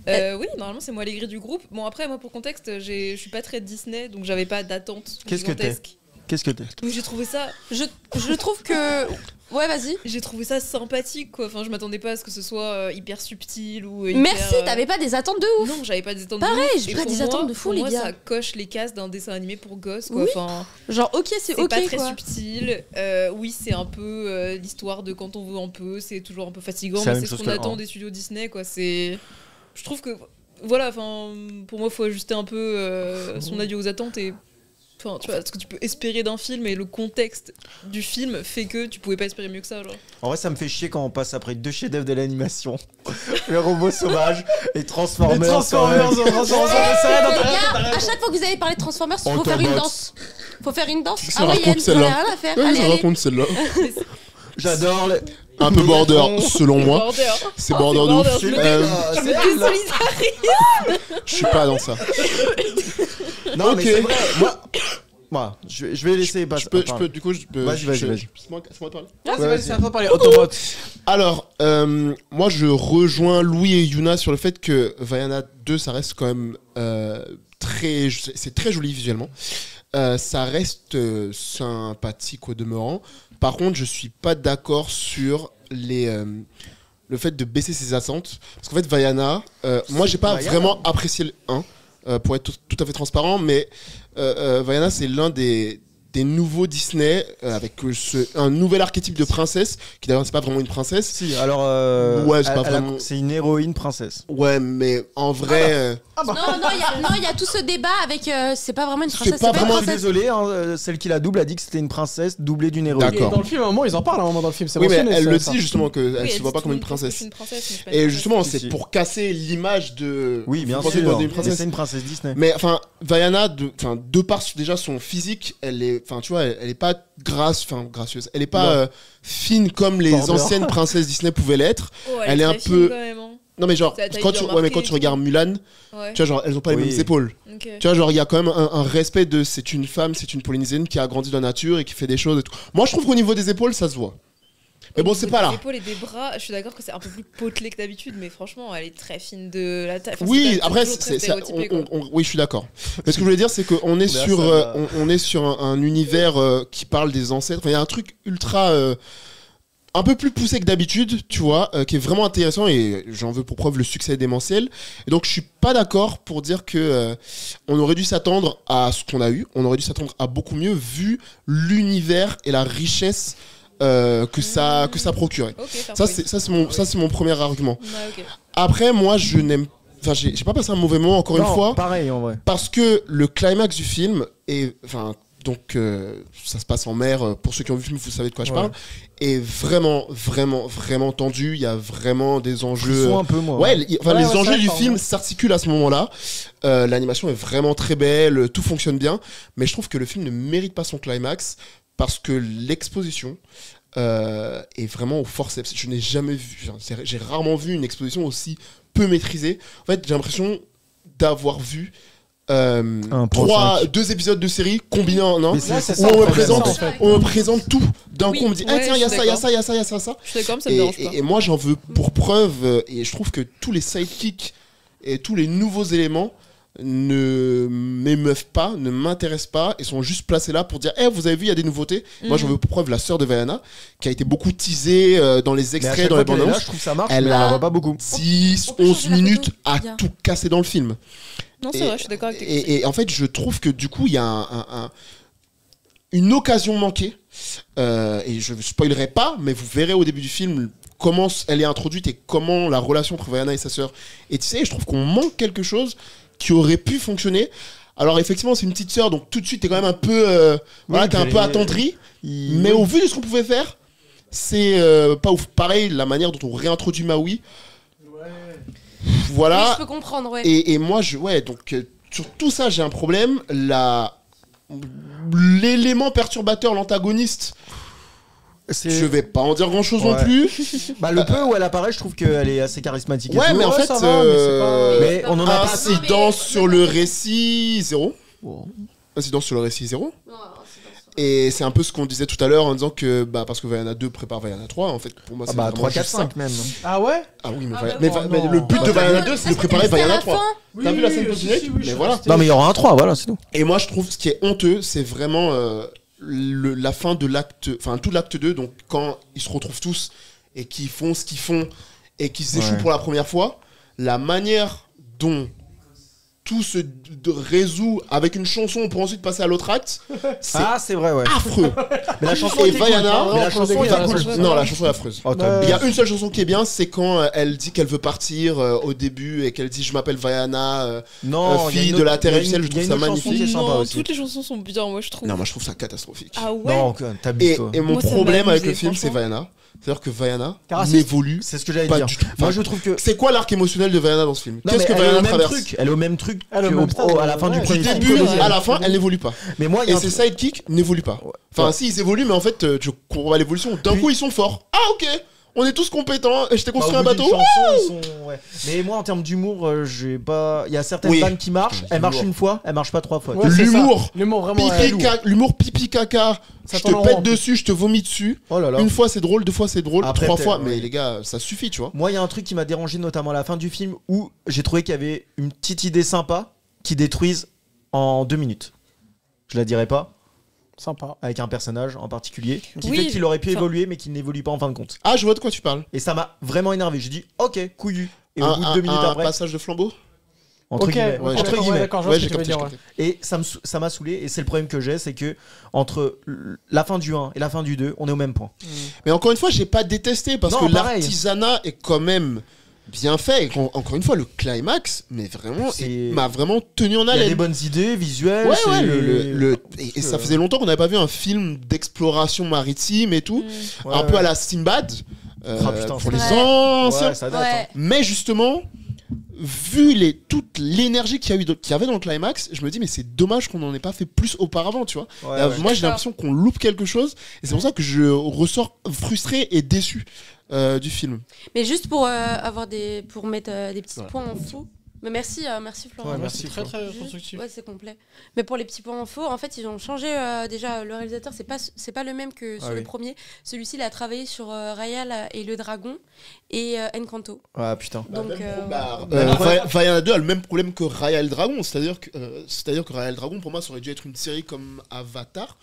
Speaker 3: Oui, normalement c'est moi l'aigri du groupe. Bon après moi pour contexte, je suis pas très Disney donc j'avais pas d'attente
Speaker 5: Qu'est-ce que t'es
Speaker 3: gigantesque.
Speaker 5: Qu'est-ce que t'es
Speaker 3: Donc j'ai trouvé ça,
Speaker 1: Je trouve que. Ouais, vas-y.
Speaker 3: j'ai trouvé ça sympathique quoi. Enfin je m'attendais pas à ce que ce soit hyper subtil ou hyper.
Speaker 1: Merci, t'avais pas des attentes de ouf.
Speaker 3: Non, j'avais pas des attentes
Speaker 1: Pareil,
Speaker 3: de ouf.
Speaker 1: j'ai
Speaker 3: Et
Speaker 1: pas
Speaker 3: pour
Speaker 1: des
Speaker 3: moi-
Speaker 1: attentes de fou,
Speaker 3: pour
Speaker 1: les
Speaker 3: moi,
Speaker 1: gars.
Speaker 3: ça coche les cases d'un dessin animé pour gosses quoi.
Speaker 1: Oui.
Speaker 3: Enfin,
Speaker 1: Genre, ok, c'est
Speaker 3: c'est
Speaker 1: ok,
Speaker 3: pas très
Speaker 1: quoi.
Speaker 3: subtil. Oui, c'est un peu l'histoire de quand on veut un peu. C'est toujours un peu fatigant,
Speaker 5: C'est la
Speaker 3: mais
Speaker 5: même
Speaker 3: c'est ce
Speaker 5: chose
Speaker 3: qu'on
Speaker 5: que-
Speaker 3: attend des studios Disney quoi. C'est, je trouve que voilà. Enfin, pour moi, faut ajuster un peu son avis aux attentes et. Enfin, tu vois, ce que tu peux espérer d'un film et le contexte du film fait que tu pouvais pas espérer mieux que ça. Genre.
Speaker 5: En vrai, ça me fait chier quand on passe après 2 chefs-d'œuvre de l'animation. Le robot sauvage et Transformers.
Speaker 4: Les Transformers,
Speaker 5: quand même.
Speaker 1: Les gars, à chaque fois que vous allez parler de Transformers, faut
Speaker 2: Autobots.
Speaker 1: faire une danse. Faut faire une danse.
Speaker 2: Qu'est-ce que
Speaker 1: Ah
Speaker 2: ça
Speaker 1: ouais,
Speaker 2: raconte,
Speaker 1: j'en ai
Speaker 2: celle-là
Speaker 1: rien à faire.
Speaker 2: Ouais,
Speaker 1: Allez,
Speaker 2: ça
Speaker 1: allez.
Speaker 2: raconte celle-là.
Speaker 5: J'adore les...
Speaker 2: Un peu border, selon moi.
Speaker 3: Border.
Speaker 2: C'est
Speaker 3: Oh,
Speaker 2: border de
Speaker 3: border,
Speaker 2: ouf.
Speaker 3: je me
Speaker 2: Euh,
Speaker 3: Je me désolidarise.
Speaker 2: Je suis pas dans ça.
Speaker 5: Non, mais
Speaker 2: Ok.
Speaker 5: c'est vrai. Moi, je vais laisser passer.
Speaker 2: Du coup, je peux.
Speaker 5: Vas-y.
Speaker 2: C'est moi de parler.
Speaker 4: Vas-y, c'est à toi de parler. Autobot.
Speaker 2: Alors, moi je rejoins Louis et Yuna sur le fait que Vaiana 2, ça reste quand même c'est très joli visuellement. Ça reste sympathique au demeurant. Par contre, je suis pas d'accord sur le fait de baisser ses attentes. Parce qu'en fait, Vaiana, moi j'ai pas
Speaker 5: Vaiana.
Speaker 2: vraiment apprécié le 1, pour être tout à fait transparent, mais Vaiana, c'est l'un des nouveaux Disney avec un nouvel archétype de princesse qui d'ailleurs c'est pas vraiment une princesse.
Speaker 5: Si, alors.
Speaker 2: Ouais, c'est pas vraiment-
Speaker 5: C'est une héroïne princesse.
Speaker 2: Ouais, mais en vrai,
Speaker 1: Non, il y a tout ce débat avec. C'est pas vraiment une
Speaker 2: C'est
Speaker 1: princesse.
Speaker 2: pas
Speaker 1: c'est
Speaker 2: vraiment
Speaker 5: Je
Speaker 1: une
Speaker 5: suis
Speaker 1: princesse.
Speaker 5: désolé, hein, celle qui la double a dit que c'était une princesse doublée d'une héroïne.
Speaker 2: D'accord.
Speaker 4: Dans le film, à un moment, ils en parlent à un moment dans le film. C'est
Speaker 2: oui, mais
Speaker 4: mentionné,
Speaker 2: elle
Speaker 4: ça,
Speaker 2: le
Speaker 4: ça.
Speaker 2: dit justement qu'elle
Speaker 3: Oui,
Speaker 2: se
Speaker 3: elle
Speaker 2: voit
Speaker 3: dit
Speaker 2: pas
Speaker 3: tout
Speaker 2: comme
Speaker 3: le
Speaker 2: une
Speaker 3: monde pense que
Speaker 2: princesse.
Speaker 3: je suis une princesse, mais je suis pas une
Speaker 2: Et
Speaker 3: princesse.
Speaker 2: justement,
Speaker 5: Si,
Speaker 2: c'est
Speaker 5: si.
Speaker 2: pour casser l'image de.
Speaker 5: Oui, bien
Speaker 2: faut pas
Speaker 5: sûr.
Speaker 2: qu'on ait une
Speaker 5: Mais
Speaker 2: princesse.
Speaker 5: c'est une princesse Disney.
Speaker 2: Mais enfin, Vaiana, de par déjà son physique, elle est, enfin, tu vois, elle est pas gracieuse. Elle est pas
Speaker 5: Non.
Speaker 2: fine comme les
Speaker 5: Border.
Speaker 2: anciennes princesses Disney pouvaient l'être.
Speaker 3: Oh,
Speaker 2: elle est un
Speaker 3: très fine,
Speaker 2: peu-
Speaker 3: quand même, hein.
Speaker 2: Non mais genre,
Speaker 3: Ça, t'as
Speaker 2: quand
Speaker 3: dû
Speaker 2: tu,
Speaker 3: remarquer
Speaker 2: ouais, mais quand
Speaker 3: et
Speaker 2: tu
Speaker 3: tout.
Speaker 2: regardes Mulan,
Speaker 3: Ouais.
Speaker 2: tu vois, genre, elles ont pas les
Speaker 5: Oui.
Speaker 2: mêmes épaules.
Speaker 3: Ok.
Speaker 2: Tu vois, genre, il y a quand même un respect de c'est une femme, c'est une Polynésienne qui a grandi dans la nature et qui fait des choses et tout. Moi, je trouve qu'au niveau des épaules, ça se voit. Mais bon,
Speaker 3: Au
Speaker 2: c'est
Speaker 3: niveau
Speaker 2: pas
Speaker 3: des
Speaker 2: là.
Speaker 3: épaules et des bras, je suis d'accord que c'est un peu plus potelé que d'habitude, mais franchement, elle est très fine de la taille. Enfin,
Speaker 2: Oui,
Speaker 3: c'est
Speaker 2: après,
Speaker 3: toujours très stéréotypé, quoi.
Speaker 2: oui, je suis d'accord. Mais ce que je voulais dire, c'est qu'on est
Speaker 5: Là,
Speaker 2: sur,
Speaker 5: ça va.
Speaker 2: on est sur un univers qui parle des ancêtres. Enfin, il y a un truc ultra, un peu plus poussé que d'habitude, tu vois, qui est vraiment intéressant et j'en veux pour preuve le succès démentiel. Et donc, je suis pas d'accord pour dire que on aurait dû s'attendre à ce qu'on a eu. On aurait dû s'attendre à beaucoup mieux vu l'univers et la richesse que ça procurait.
Speaker 3: Ok, fair
Speaker 2: Ça,
Speaker 3: point.
Speaker 2: c'est mon premier argument.
Speaker 3: Ouais, ok.
Speaker 2: Après, moi, je n'aime. Enfin, j'ai pas passé un mauvais moment, encore une
Speaker 5: Non,
Speaker 2: fois,
Speaker 5: pareil en vrai.
Speaker 2: parce que le climax du film est. Enfin, donc, ça se passe en mer. Pour ceux qui ont vu le film, vous savez de quoi je
Speaker 4: Ouais.
Speaker 2: parle. Est vraiment, vraiment, vraiment tendu. Il y a vraiment des enjeux.
Speaker 5: Frisson un peu, moi.
Speaker 2: Ouais, enfin,
Speaker 4: Ouais,
Speaker 2: les
Speaker 4: ouais,
Speaker 2: enjeux
Speaker 4: ça,
Speaker 2: du
Speaker 4: pardon.
Speaker 2: film s'articulent à ce moment-là. L'animation est vraiment très belle, tout fonctionne bien. Mais je trouve que le film ne mérite pas son climax parce que l'exposition est vraiment au forceps. Je n'ai jamais vu, j'ai rarement vu une exposition aussi peu maîtrisée. En fait, j'ai l'impression d'avoir vu
Speaker 5: Pro
Speaker 2: 2 épisodes de série combinés en un.
Speaker 5: Mais c'est
Speaker 4: Ouais, c'est
Speaker 2: Où
Speaker 4: ça,
Speaker 2: on
Speaker 4: le
Speaker 2: me
Speaker 4: problème,
Speaker 2: présente,
Speaker 4: en fait.
Speaker 2: on me présente tout d'un
Speaker 3: Oui,
Speaker 2: coup. On me dit ah
Speaker 3: ouais,
Speaker 2: tiens, il y a
Speaker 3: je
Speaker 2: ça,
Speaker 3: suis
Speaker 2: il y a ça, il y a ça, il y a ça, ça.
Speaker 3: Je suis d'accord, mais ça me dérange pas.
Speaker 2: Et moi, j'en veux pour preuve, et je trouve que tous les sidekicks et tous les nouveaux éléments ne m'émeuvent pas, ne m'intéressent pas, et sont juste placés là pour dire vous avez vu, il y a des nouveautés. Moi, j'en veux pour preuve la sœur de Vaiana, qui a été beaucoup teasée dans les
Speaker 5: Mais à
Speaker 2: extraits,
Speaker 5: chaque
Speaker 2: dans
Speaker 5: fois
Speaker 2: les
Speaker 5: qu'elle est
Speaker 2: bandes
Speaker 5: là,
Speaker 2: annonces.
Speaker 5: je trouve que ça marche,
Speaker 2: Elle
Speaker 5: mais
Speaker 2: a-
Speaker 5: on voit pas beaucoup.
Speaker 2: 10,
Speaker 1: On peut
Speaker 2: 11
Speaker 1: changer la
Speaker 2: minutes
Speaker 1: photo,
Speaker 2: à
Speaker 1: bien.
Speaker 2: tout casser dans le film.
Speaker 3: Non, c'est
Speaker 2: Et-
Speaker 3: vrai, je suis d'accord avec tes conseils.
Speaker 2: Et en fait, je trouve que du coup, il y a une occasion manquée. Et je ne spoilerai pas, mais vous verrez au début du film comment elle est introduite et comment la relation entre Vaiana et sa sœur est tissée. Et je trouve qu'on manque quelque chose qui aurait pu fonctionner. Alors effectivement, c'est une petite sœur, donc tout de suite, t'es quand même un peu, voilà, t'es un
Speaker 5: puis
Speaker 2: peu
Speaker 5: elle-
Speaker 2: attendri. Mais au vu de ce qu'on pouvait faire, c'est pas ouf. Pareil, la manière dont on réintroduit Maui. Voilà.
Speaker 1: Oui, je peux comprendre, ouais.
Speaker 2: Et moi, donc sur tout ça, j'ai un problème. L'élément perturbateur, l'antagoniste, je vais pas en dire grand chose non
Speaker 5: Ouais.
Speaker 2: plus.
Speaker 5: Bah, le peu où elle apparaît, je trouve qu'elle est assez charismatique. et
Speaker 2: Ouais,
Speaker 5: tout.
Speaker 2: mais en fait,
Speaker 4: ça va, mais c'est pas-
Speaker 5: Mais on en a pas.
Speaker 2: incidence sur le récit, zéro. Incidence sur le récit, zéro. Et c'est un peu ce qu'on disait tout à l'heure en disant que parce que Vaiana 2 prépare Vaiana 3 en fait pour moi c'est
Speaker 5: 3, 4,
Speaker 2: juste ça.
Speaker 5: 5 même.
Speaker 4: Ah ouais?
Speaker 2: Ah oui mais,
Speaker 1: Ah bah
Speaker 2: mais,
Speaker 1: bon.
Speaker 2: mais le but de Vaiana 2 c'est de préparer Vaiana 3. T'as vu la scène post-générique? Mais voilà.
Speaker 5: Non, mais il y aura un 3, voilà, c'est tout.
Speaker 2: Et moi je trouve ce qui est honteux c'est vraiment la fin de l'acte, enfin tout l'acte 2, donc quand ils se retrouvent tous et qu'ils font ce qu'ils font et qu'ils échouent pour la première fois, la manière dont tout se résout avec une chanson pour ensuite passer à l'autre acte, c'est
Speaker 5: c'est vrai, ouais.
Speaker 2: affreux.
Speaker 5: Mais la chanson
Speaker 2: Et
Speaker 5: était cool.
Speaker 2: Vaiana,
Speaker 5: Mais la chanson était cool.
Speaker 2: non, la chanson est affreuse.
Speaker 5: Oh, t'as
Speaker 2: Il y a une seule chanson qui est bien, c'est quand elle dit qu'elle veut partir au début et qu'elle dit je m'appelle Vaiana,
Speaker 5: Non, il y a
Speaker 2: fille
Speaker 5: une
Speaker 2: de la
Speaker 5: autre-
Speaker 2: terre et
Speaker 5: il
Speaker 2: du
Speaker 5: y a
Speaker 2: ciel,
Speaker 5: une-
Speaker 2: je
Speaker 5: il y a
Speaker 2: trouve ça
Speaker 5: une autre chanson
Speaker 2: magnifique.
Speaker 5: qui est sympa
Speaker 3: Non,
Speaker 5: aussi.
Speaker 3: toutes les chansons sont bien, moi je trouve.
Speaker 2: Non, moi je trouve ça catastrophique.
Speaker 3: Ah ouais.
Speaker 5: Non, t'abuses, toi.
Speaker 2: Et mon
Speaker 3: Moi, ça m'a
Speaker 2: problème avec
Speaker 3: amusé,
Speaker 2: le film, c'est
Speaker 3: franchement.
Speaker 2: Vaiana. C'est-à-dire que Vaiana
Speaker 5: Raciste.
Speaker 2: n'évolue
Speaker 5: C'est ce que j'allais
Speaker 2: pas
Speaker 5: dire.
Speaker 2: du tout.
Speaker 5: Moi,
Speaker 2: Enfin,
Speaker 5: je trouve que.
Speaker 2: c'est quoi l'arc émotionnel de Vaiana dans ce film?
Speaker 5: Non,
Speaker 2: Qu'est-ce
Speaker 5: mais
Speaker 2: que
Speaker 5: elle est au
Speaker 2: Vaiana
Speaker 5: même
Speaker 2: traverse?
Speaker 5: truc. Elle est au même truc
Speaker 4: Elle est au
Speaker 5: qu'au-
Speaker 4: même stade,
Speaker 5: à la fin du
Speaker 4: ouais.
Speaker 5: premier
Speaker 2: Du
Speaker 5: film.
Speaker 2: début
Speaker 4: Ouais.
Speaker 2: à la fin, elle n'évolue pas.
Speaker 5: Mais moi, il y a
Speaker 2: Et
Speaker 5: un
Speaker 2: ses
Speaker 5: truc-
Speaker 2: sidekicks n'évoluent pas. Enfin, si, ils évoluent, mais en fait, tu comprends pas l'évolution. D'un coup, ils sont forts. Ah, ok, on est tous compétents. Et je t'ai
Speaker 5: Bah,
Speaker 2: construit
Speaker 5: au
Speaker 2: un
Speaker 5: bout d'une
Speaker 2: bateau.
Speaker 5: chanson, ils sont- ouais. Mais moi, en termes d'humour, j'ai pas. Il y a certaines
Speaker 2: Oui.
Speaker 5: vannes qui marchent. Elles marchent
Speaker 2: L'humour.
Speaker 5: une fois, elles marchent pas 3 fois.
Speaker 4: Ouais, c'est
Speaker 2: L'humour.
Speaker 4: ça. L'humour vraiment.
Speaker 2: L'humour pipi caca.
Speaker 4: Ça
Speaker 2: Je
Speaker 4: tourne
Speaker 2: te
Speaker 4: en
Speaker 2: pète
Speaker 4: rond, en
Speaker 2: dessus, je te vomis dessus.
Speaker 5: Oh là là.
Speaker 2: Une fois c'est drôle, deux fois c'est drôle,
Speaker 5: Après,
Speaker 2: 3
Speaker 5: t'es-
Speaker 2: fois.
Speaker 5: ouais.
Speaker 2: Mais les gars, ça suffit, tu vois.
Speaker 5: Moi, il y a un truc qui m'a dérangé, notamment à la fin du film, où j'ai trouvé qu'il y avait une petite idée sympa qui détruise en 2 minutes. Je la dirai pas,
Speaker 4: Sympa.
Speaker 5: avec un personnage en particulier, qui
Speaker 3: Oui,
Speaker 5: fait qu'il aurait pu
Speaker 3: enfin-
Speaker 5: évoluer, mais qu'il n'évolue pas en fin de compte.
Speaker 2: Ah, je vois de quoi tu parles.
Speaker 5: Et ça m'a vraiment énervé. J'ai dit, ok, couillu. Et au bout de 2 minutes
Speaker 2: un
Speaker 5: après,
Speaker 2: passage de flambeau.
Speaker 5: entre
Speaker 4: Ok,
Speaker 5: guillemets,
Speaker 2: ouais,
Speaker 5: entre
Speaker 2: d'accord,
Speaker 5: guillemets.
Speaker 4: d'accord, je vois
Speaker 2: Ouais,
Speaker 4: ce
Speaker 2: j'ai
Speaker 4: que tu veux
Speaker 2: capté,
Speaker 4: dire.
Speaker 2: j'ai
Speaker 4: Ouais.
Speaker 5: Et ça m'a saoulé, et c'est le problème que j'ai, c'est que entre la fin du 1 et la fin du 2, on est au même point.
Speaker 2: Mais encore une fois, j'ai pas détesté parce
Speaker 5: Non,
Speaker 2: que
Speaker 5: pareil.
Speaker 2: l'artisanat est quand même bien fait. Et encore une fois, le climax, mais vraiment,
Speaker 5: C'est-
Speaker 2: m'a vraiment tenu en
Speaker 5: Il y a
Speaker 2: haleine.
Speaker 5: des bonnes idées visuelles.
Speaker 2: Ouais,
Speaker 5: c'est-
Speaker 2: ouais, et ça faisait longtemps qu'on n'avait pas vu un film d'exploration maritime et tout,
Speaker 5: Ouais,
Speaker 2: un peu
Speaker 5: ouais.
Speaker 2: à la Sinbad,
Speaker 5: Ah, putain,
Speaker 2: pour
Speaker 1: c'est
Speaker 2: les
Speaker 1: vrai.
Speaker 2: anciens.
Speaker 5: Ouais, ça date.
Speaker 1: Ouais.
Speaker 2: Mais justement, vu toute l'énergie qu'il y avait dans le climax, je me dis mais c'est dommage qu'on n'en ait pas fait plus auparavant, tu vois.
Speaker 5: Ouais,
Speaker 2: Là,
Speaker 5: ouais.
Speaker 2: moi j'ai l'impression qu'on loupe quelque chose et c'est pour ça que je ressors frustré et déçu du film.
Speaker 1: Mais juste pour pour mettre des petits
Speaker 2: Voilà.
Speaker 1: points en faux. Mais merci Florent.
Speaker 5: Ouais,
Speaker 4: Merci,
Speaker 5: merci,
Speaker 4: très très
Speaker 1: Juste-
Speaker 4: constructif.
Speaker 1: ouais, c'est complet. Mais pour les petits points infos, en fait, ils ont changé déjà le réalisateur. C'est pas le même que sur
Speaker 5: Ah
Speaker 1: le
Speaker 5: oui.
Speaker 1: premier. Celui-ci, il a travaillé sur Rayal et le Dragon et Encanto.
Speaker 5: Ah putain.
Speaker 1: Donc,
Speaker 2: Vaiana 2 a le même problème que Raya et le Dragon, c'est-à-dire que Raya et le Dragon pour moi ça aurait dû être une série comme Avatar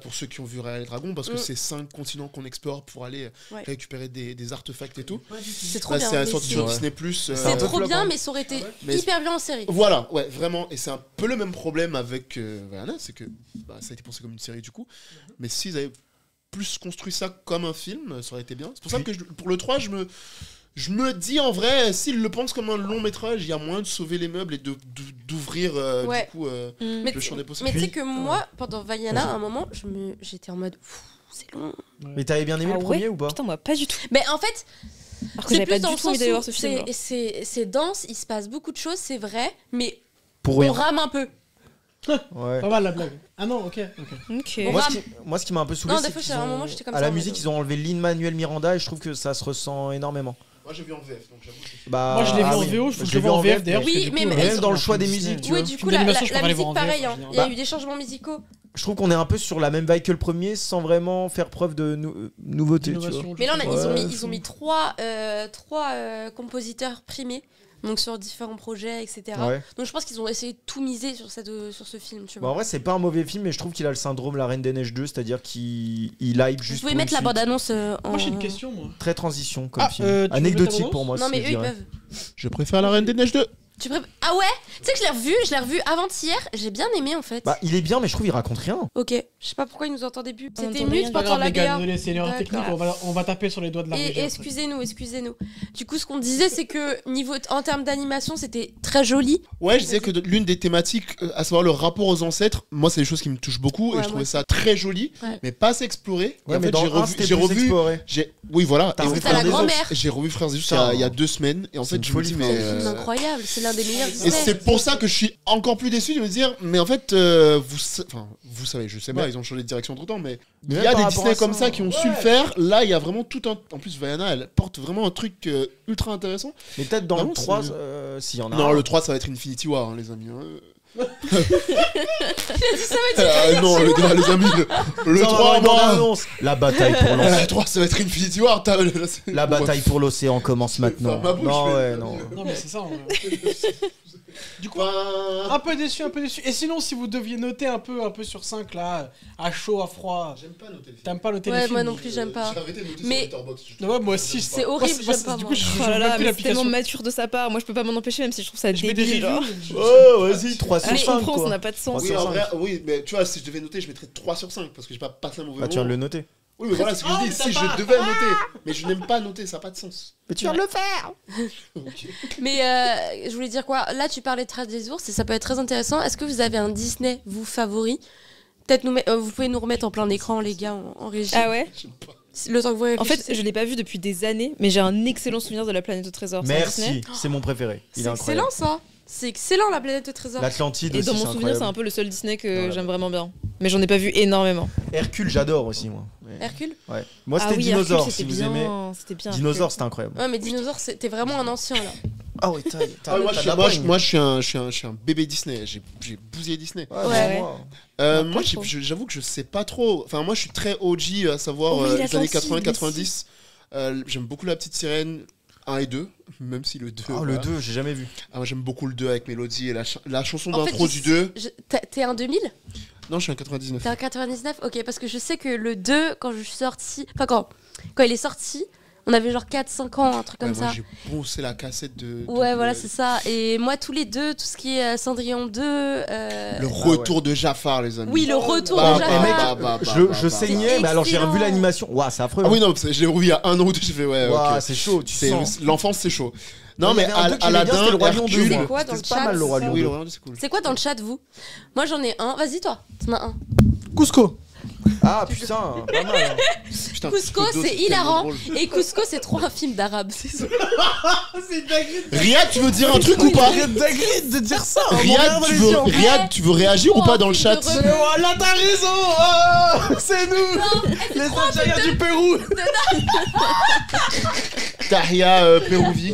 Speaker 2: pour ceux qui ont vu Raya et le Dragon parce que c'est 5 continents qu'on explore pour aller
Speaker 1: Ouais.
Speaker 2: récupérer des artefacts et tout.
Speaker 1: c'est trop
Speaker 2: Là
Speaker 1: bien.
Speaker 2: c'est
Speaker 1: mais
Speaker 2: sorti
Speaker 1: c'est-
Speaker 2: sur
Speaker 5: Ouais.
Speaker 2: Disney Plus.
Speaker 1: C'est trop bien, mais ça aurait été
Speaker 2: Mais-
Speaker 1: hyper bien en série.
Speaker 2: Voilà, ouais, vraiment. Et c'est un peu le même problème avec Vaiana, c'est que ça a été pensé comme une série du coup. Mais s'ils avaient plus construit ça comme un film, ça aurait été bien. C'est pour ça que pour le 3, je me dis en vrai, s'ils le pensent comme un long métrage, il y a moyen de sauver les meubles et d'ouvrir
Speaker 1: Ouais.
Speaker 2: du coup
Speaker 1: Mais
Speaker 2: le champ des
Speaker 1: Mais
Speaker 2: possibles.
Speaker 1: tu sais que moi, pendant Vaiana, à un moment, j'étais en mode, pff, c'est long.
Speaker 5: Mais t'avais bien aimé
Speaker 3: Ah
Speaker 5: le premier
Speaker 3: ouais
Speaker 5: ou pas?
Speaker 3: Putain, moi pas du tout.
Speaker 1: Mais en fait,
Speaker 3: Alors que
Speaker 1: c'est
Speaker 3: j'avais pas
Speaker 1: plus dans
Speaker 3: du
Speaker 1: le
Speaker 3: tout envie
Speaker 1: sens
Speaker 3: d'aller
Speaker 1: où
Speaker 3: voir ce film.
Speaker 1: c'est dense, il se passe beaucoup de choses, c'est vrai, mais
Speaker 5: Pour
Speaker 1: on
Speaker 5: rien.
Speaker 1: rame un peu.
Speaker 5: Ouais.
Speaker 4: Pas mal la blague. Ah non, ok.
Speaker 3: Ok.
Speaker 1: On
Speaker 5: Moi,
Speaker 1: rame.
Speaker 5: ce qui m'a un peu saoulé,
Speaker 1: Non, des
Speaker 5: c'est
Speaker 1: fois,
Speaker 5: qu'ils
Speaker 1: à un
Speaker 5: ont-
Speaker 1: moment, j'étais comme
Speaker 5: à
Speaker 1: ça,
Speaker 5: la
Speaker 1: en
Speaker 5: musique,
Speaker 1: mode-
Speaker 5: ils ont enlevé Lin-Manuel Miranda et je trouve que ça se ressent énormément.
Speaker 2: Moi j'ai vu en VF, donc j'avoue.
Speaker 5: Bah,
Speaker 4: Moi, je l'ai vu en
Speaker 5: oui.
Speaker 4: VO, je trouve que
Speaker 5: Je
Speaker 4: je
Speaker 5: l'ai
Speaker 4: le vois en VF
Speaker 5: VF,
Speaker 4: d'ailleurs.
Speaker 1: Oui,
Speaker 4: parce que, du
Speaker 1: mais-
Speaker 4: coup,
Speaker 1: mais-
Speaker 5: Même dans le choix des
Speaker 4: Disney.
Speaker 5: musiques, tu
Speaker 1: Oui,
Speaker 5: vois.
Speaker 1: du coup,
Speaker 4: Film
Speaker 1: la
Speaker 4: d'animation, je préfère les
Speaker 1: musique,
Speaker 4: voir en VF,
Speaker 1: pareil,
Speaker 4: en
Speaker 1: hein.
Speaker 4: général.
Speaker 1: Il y a
Speaker 5: Bah.
Speaker 1: eu des changements musicaux.
Speaker 5: Je trouve qu'on est un peu sur la même vibe que le premier sans vraiment faire preuve de nouveauté. Tu vois.
Speaker 4: Innovation,
Speaker 1: Mais là,
Speaker 4: je
Speaker 1: ils ont
Speaker 4: trouve.
Speaker 1: mis, ils ont mis trois compositeurs primés, donc sur différents projets, etc.
Speaker 5: Ouais.
Speaker 1: Donc je pense qu'ils ont essayé de tout miser sur ce film, tu
Speaker 5: Bah,
Speaker 1: vois.
Speaker 5: en vrai, c'est pas un mauvais film, mais je trouve qu'il a le syndrome La Reine des Neiges 2, c'est-à-dire qu'il hype
Speaker 1: Vous
Speaker 5: juste.
Speaker 1: pouvez
Speaker 5: pour
Speaker 1: mettre la
Speaker 5: une suite.
Speaker 1: bande-annonce en...
Speaker 4: Moi, j'ai une question, moi.
Speaker 5: Très transition comme
Speaker 4: Ah,
Speaker 5: film.
Speaker 4: tu veux mettre
Speaker 5: Anecdotique
Speaker 4: la
Speaker 5: pour moi.
Speaker 1: Non,
Speaker 5: c'est
Speaker 1: mais
Speaker 5: ce que
Speaker 1: eux,
Speaker 5: je
Speaker 1: ils
Speaker 5: dirais.
Speaker 1: peuvent.
Speaker 2: Je préfère la Reine des Neiges 2.
Speaker 1: Ah ouais. Tu sais que je l'ai revu avant-hier. J'ai bien aimé en fait.
Speaker 5: Bah, il est bien, mais je trouve qu'il raconte rien.
Speaker 1: Ok. Je sais pas pourquoi ils nous entendaient plus.
Speaker 3: On
Speaker 1: C'était
Speaker 3: entend rien.
Speaker 1: mute
Speaker 4: C'est pas
Speaker 1: pendant
Speaker 4: grave,
Speaker 1: la
Speaker 4: les gars,
Speaker 1: guerre.
Speaker 4: désolé, c'est une erreur
Speaker 1: D'accord.
Speaker 4: technique. On va taper sur les doigts de la régie.
Speaker 1: Et excusez-nous. Du coup, ce qu'on disait, c'est que en termes d'animation, c'était très joli.
Speaker 2: Ouais, je disais que l'une des thématiques, à savoir le rapport aux ancêtres, moi c'est des choses qui me touchent beaucoup
Speaker 1: Ouais,
Speaker 2: et je trouvais
Speaker 1: moi
Speaker 2: ça très joli,
Speaker 1: Ouais.
Speaker 2: mais pas assez exploré. Et
Speaker 5: Ouais,
Speaker 2: en
Speaker 5: mais
Speaker 2: fait,
Speaker 5: dans
Speaker 2: j'ai
Speaker 5: le un,
Speaker 2: revu,
Speaker 5: c'était
Speaker 2: j'ai
Speaker 5: plus
Speaker 2: revu,
Speaker 5: exploré.
Speaker 2: oui voilà.
Speaker 5: T'as
Speaker 2: Et
Speaker 5: revu
Speaker 1: C'était à la
Speaker 5: Frères des Ours.
Speaker 1: grand-mère.
Speaker 2: j'ai revu Frères et Ours
Speaker 5: Putain.
Speaker 2: il y a 2 semaines et en
Speaker 5: C'est
Speaker 2: fait
Speaker 5: une
Speaker 2: je me
Speaker 5: folie,
Speaker 2: dis
Speaker 5: Frères
Speaker 2: mais
Speaker 5: des
Speaker 1: C'est un film incroyable. C'est l'un des meilleurs
Speaker 2: et
Speaker 1: Disney.
Speaker 2: c'est pour ça que je suis encore plus déçu de me dire mais en fait vous savez je sais pas ils ont changé de direction entre temps mais il y
Speaker 5: même
Speaker 2: a
Speaker 5: par
Speaker 2: des
Speaker 5: rapport
Speaker 2: Disney
Speaker 5: à
Speaker 2: comme
Speaker 5: ça,
Speaker 2: ça qui ont su le faire. Là il y a vraiment tout un en plus Vaiana elle porte vraiment un truc ultra intéressant.
Speaker 5: Mais peut-être dans
Speaker 2: Vraiment,
Speaker 5: le 3,
Speaker 2: c'est-
Speaker 5: s'il y en a.
Speaker 2: Non
Speaker 5: un.
Speaker 2: le 3 ça va être Infinity War hein, les amis. Non, les amis, le
Speaker 5: Ça, on va
Speaker 2: 3,
Speaker 5: avoir une
Speaker 2: moi.
Speaker 5: bande-annonce. La bataille pour l'océan.
Speaker 2: Le 3, ça va être Infinity War.
Speaker 5: La bataille pour l'océan commence maintenant.
Speaker 2: ma bouche,
Speaker 5: Non,
Speaker 2: mais-
Speaker 5: ouais, non.
Speaker 4: Non, mais c'est ça. Du coup,
Speaker 2: Bah,
Speaker 4: un peu déçu, un peu déçu. Et sinon, si vous deviez noter un peu sur 5 là, à chaud, à froid,
Speaker 2: J'aime pas noter les films.
Speaker 4: t'aimes pas noter les
Speaker 1: Ouais,
Speaker 4: films
Speaker 1: moi non plus, j'aime pas.
Speaker 2: J'ai arrêté de noter
Speaker 1: Mais-
Speaker 2: sur Letterboxd.
Speaker 4: Ouais, moi aussi.
Speaker 1: C'est horrible,
Speaker 4: Moi,
Speaker 1: j'aime pas,
Speaker 4: du
Speaker 1: moi.
Speaker 4: coup, je
Speaker 3: Oh là
Speaker 4: joue
Speaker 3: là,
Speaker 4: même plus
Speaker 3: mais c'est tellement
Speaker 4: l'application.
Speaker 3: mature de sa part. Moi, je peux pas m'en empêcher, même si je trouve ça
Speaker 4: Je mets des
Speaker 3: débile.
Speaker 4: reviews.
Speaker 3: Genre.
Speaker 5: Oh, vas-y, 3
Speaker 3: Mais
Speaker 5: sur
Speaker 3: on
Speaker 5: 5.
Speaker 3: pense, ça
Speaker 5: quoi.
Speaker 3: n'a pas de sens.
Speaker 2: Oui,
Speaker 5: sur
Speaker 2: en
Speaker 5: cinq.
Speaker 2: vrai, oui, mais tu vois, si je devais noter, je mettrais 3 sur 5 parce que j'ai pas passé un mauvais
Speaker 5: Bah, tu viens de
Speaker 2: moment.
Speaker 5: le noter.
Speaker 2: Oui, mais voilà, ce que je dis, si je devais noter, mais je n'aime pas noter, ça n'a pas de sens.
Speaker 5: Mais tu viens de le faire.
Speaker 2: Ok.
Speaker 1: Mais je voulais dire quoi? Là, tu parlais de Trace des ours et ça peut être très intéressant. Est-ce que vous avez un Disney, vous, favori? Peut-être vous pouvez nous remettre en plein écran, les gars, en régie.
Speaker 3: Ah ouais.
Speaker 2: J'aime pas.
Speaker 1: Le temps que vous
Speaker 3: En fait,
Speaker 1: réfléchissez.
Speaker 3: je l'ai pas vu depuis des années, mais j'ai un excellent souvenir de la planète au trésor. C'est un Disney.
Speaker 5: Merci, c'est mon préféré. Il est
Speaker 1: c'est
Speaker 5: incroyable.
Speaker 1: excellent ça. C'est excellent, la planète au trésor.
Speaker 5: L'Atlantide
Speaker 3: Et
Speaker 5: aussi,
Speaker 3: dans mon
Speaker 5: c'est
Speaker 3: souvenir, c'est un
Speaker 5: incroyable.
Speaker 3: peu le seul Disney que
Speaker 5: Voilà.
Speaker 3: j'aime vraiment bien. Mais j'en ai pas vu énormément.
Speaker 5: Hercule, j'adore aussi, moi. Ouais.
Speaker 1: Hercule?
Speaker 5: Ouais. Moi,
Speaker 3: Ah
Speaker 5: c'était
Speaker 3: oui,
Speaker 5: Dinosaure,
Speaker 3: Hercule,
Speaker 5: si
Speaker 3: c'était
Speaker 5: vous
Speaker 3: bien.
Speaker 5: aimez.
Speaker 3: C'était bien.
Speaker 5: Dinosaure, c'était incroyable.
Speaker 1: Ouais, mais Dinosaure, t'es vraiment un ancien là.
Speaker 5: Ah ouais, t'as
Speaker 2: Ah, moi,
Speaker 5: t'as
Speaker 2: je
Speaker 5: de la
Speaker 2: moi,
Speaker 5: poigne.
Speaker 2: moi, je suis un bébé Disney. J'ai bousillé Disney.
Speaker 5: Ouais,
Speaker 3: Ouais.
Speaker 5: moi.
Speaker 2: Moi,
Speaker 3: trop.
Speaker 2: j'avoue que je sais pas trop. Enfin, moi, je suis très OG, à savoir
Speaker 3: Oh oui,
Speaker 2: les années
Speaker 3: l'Atlantide,
Speaker 2: 80-90. J'aime beaucoup La Petite Sirène 1 et 2, même si le 2.
Speaker 5: Ah, le 2, j'ai jamais vu.
Speaker 2: Ah, moi, j'aime beaucoup le 2 avec Mélodie et la chanson
Speaker 1: En fait,
Speaker 2: d'intro
Speaker 1: je-
Speaker 2: du 2.
Speaker 1: T'es un 2000?
Speaker 2: Non, je suis un 99.
Speaker 1: T'es un 99? Ok, parce que je sais que le 2, quand je suis sortie. Enfin, quand il est sorti, on avait genre 4-5 ans, un truc comme
Speaker 2: Ouais, moi,
Speaker 1: ça.
Speaker 2: j'ai poncé la cassette de.
Speaker 1: Ouais, voilà, c'est ça. Et moi, tous les deux, tout ce qui est Cendrillon 2.
Speaker 2: Le retour de Jafar, les amis.
Speaker 1: Oui, le retour
Speaker 2: Bah,
Speaker 1: de
Speaker 2: bah,
Speaker 1: Jafar.
Speaker 2: bah, bah,
Speaker 5: Je
Speaker 2: bah,
Speaker 5: saignais, mais alors j'ai revu
Speaker 1: excellent.
Speaker 5: l'animation. Waouh, c'est affreux.
Speaker 2: Ah oui, non, je l'ai revu il y a 1 an ou 2, j'ai fait ouais,
Speaker 5: Waouh,
Speaker 2: ok.
Speaker 5: c'est chaud, tu sens.
Speaker 2: L'enfance, c'est chaud. Non,
Speaker 5: Il y
Speaker 2: mais
Speaker 5: avait un deux qui aimait bien,
Speaker 2: Aladdin,
Speaker 5: c'était le Roi Lion
Speaker 2: Hercule.
Speaker 5: 2,
Speaker 1: C'est quoi dans le
Speaker 5: C'était pas mal
Speaker 1: chat,
Speaker 5: le Roi
Speaker 1: ça
Speaker 5: Lion
Speaker 2: Oui,
Speaker 5: 2.
Speaker 2: le Roi Lion, c'est cool.
Speaker 1: C'est quoi dans le chat, vous? Moi, j'en ai un. Vas-y, toi. T'en as un.
Speaker 4: Cusco.
Speaker 5: Ah putain, pas mal. Hein.
Speaker 2: Putain,
Speaker 1: Cusco,
Speaker 2: Cusco,
Speaker 1: c'est
Speaker 2: tellement
Speaker 1: hilarant.
Speaker 2: drôle.
Speaker 1: Et Cusco, c'est trop un film d'arabe. C'est ça.
Speaker 2: Riyad, tu veux dire un truc ou pas
Speaker 5: Dinguerie de dire ça.
Speaker 2: Riyad, tu veux réagir ou pas dans le chat
Speaker 5: Oh, là t'as raison. Oh, c'est nous, les Algériens du Pérou.
Speaker 2: Tahia Pérouvi.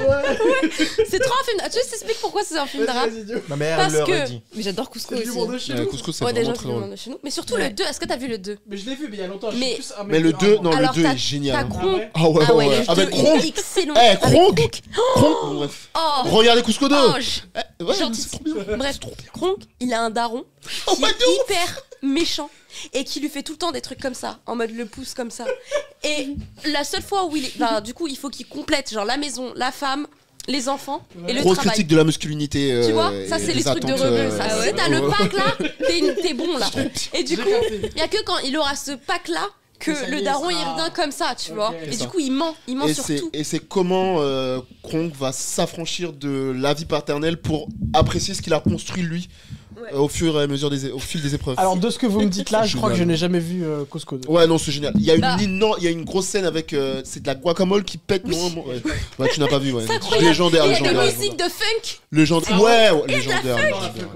Speaker 1: C'est trop un film. Tu sais, t'expliques pourquoi c'est un film d'arabe?
Speaker 5: Ma mère,
Speaker 1: Parce
Speaker 5: elle leur
Speaker 1: que-
Speaker 5: a dit.
Speaker 3: Mais j'adore Cusco aussi.
Speaker 2: Ouais, Cusco, c'est
Speaker 1: Ouais, des
Speaker 2: vraiment
Speaker 1: gens
Speaker 2: très
Speaker 1: qui nous
Speaker 2: drôle.
Speaker 1: demandent chez nous. Mais surtout le 2. Est-ce que t'as vu le 2?
Speaker 4: Mais je l'ai vu, mais il y a longtemps.
Speaker 1: Mais-
Speaker 2: Mais le 2, non,
Speaker 1: Alors,
Speaker 2: le 2
Speaker 1: t'as-
Speaker 2: est génial.
Speaker 1: T'as
Speaker 2: hein.
Speaker 1: Kronk.
Speaker 2: Ah ouais,
Speaker 1: Ah
Speaker 2: ouais,
Speaker 1: ouais,
Speaker 2: ouais.
Speaker 1: le
Speaker 2: Avec
Speaker 1: 2 est
Speaker 2: Kronk.
Speaker 1: excellent.
Speaker 2: Eh,
Speaker 1: Avec
Speaker 2: Kronk. Kronk. Bon, bref.
Speaker 1: Oh,
Speaker 2: Regardez Cusco 2.
Speaker 1: oh,
Speaker 2: Ouais,
Speaker 1: gentil.
Speaker 2: c'est trop bien.
Speaker 1: Bref, Kronk, il a un daron
Speaker 2: Oh,
Speaker 1: qui
Speaker 2: bah,
Speaker 1: est
Speaker 2: de ouf.
Speaker 1: hyper méchant et qui lui fait tout le temps des trucs comme ça, en mode le pouce comme ça. Et la seule fois où il est. Ben, du coup, il faut qu'il complète genre la maison, la femme, les enfants et le
Speaker 2: Grosse
Speaker 1: travail.
Speaker 2: critique de la masculinité.
Speaker 1: Tu vois,
Speaker 2: et
Speaker 1: ça c'est
Speaker 2: des
Speaker 1: les trucs de
Speaker 2: attentes,
Speaker 1: rebeux. Ça.
Speaker 3: Ah ouais.
Speaker 1: Si t'as le pack là, t'es bon là. Et du coup, il y a que quand il aura ce pack là que
Speaker 4: Ça y
Speaker 1: le
Speaker 4: est,
Speaker 1: daron
Speaker 4: ça.
Speaker 1: il revient comme ça, tu vois. Et
Speaker 2: ça.
Speaker 1: du coup, il ment sur tout.
Speaker 2: Et c'est comment Kronk va s'affranchir de la vie paternelle pour apprécier ce qu'il a construit lui
Speaker 1: Ouais.
Speaker 2: au fur et à mesure au fil des épreuves.
Speaker 4: Alors, de ce que vous me dites là, je crois que je
Speaker 2: Génial.
Speaker 4: n'ai jamais vu Cusco 2.
Speaker 2: Ouais, non, c'est génial. Il y a
Speaker 1: Bah.
Speaker 2: il y a une grosse scène avec c'est de la guacamole qui pète normalement. Ouais. Ouais, tu n'as pas vu, ouais.
Speaker 1: C'est incroyable.
Speaker 2: Légendaire,
Speaker 1: Et il y a
Speaker 2: légendaire.
Speaker 1: des musiques de funk.
Speaker 2: Légendaire. Ouais, légendaire,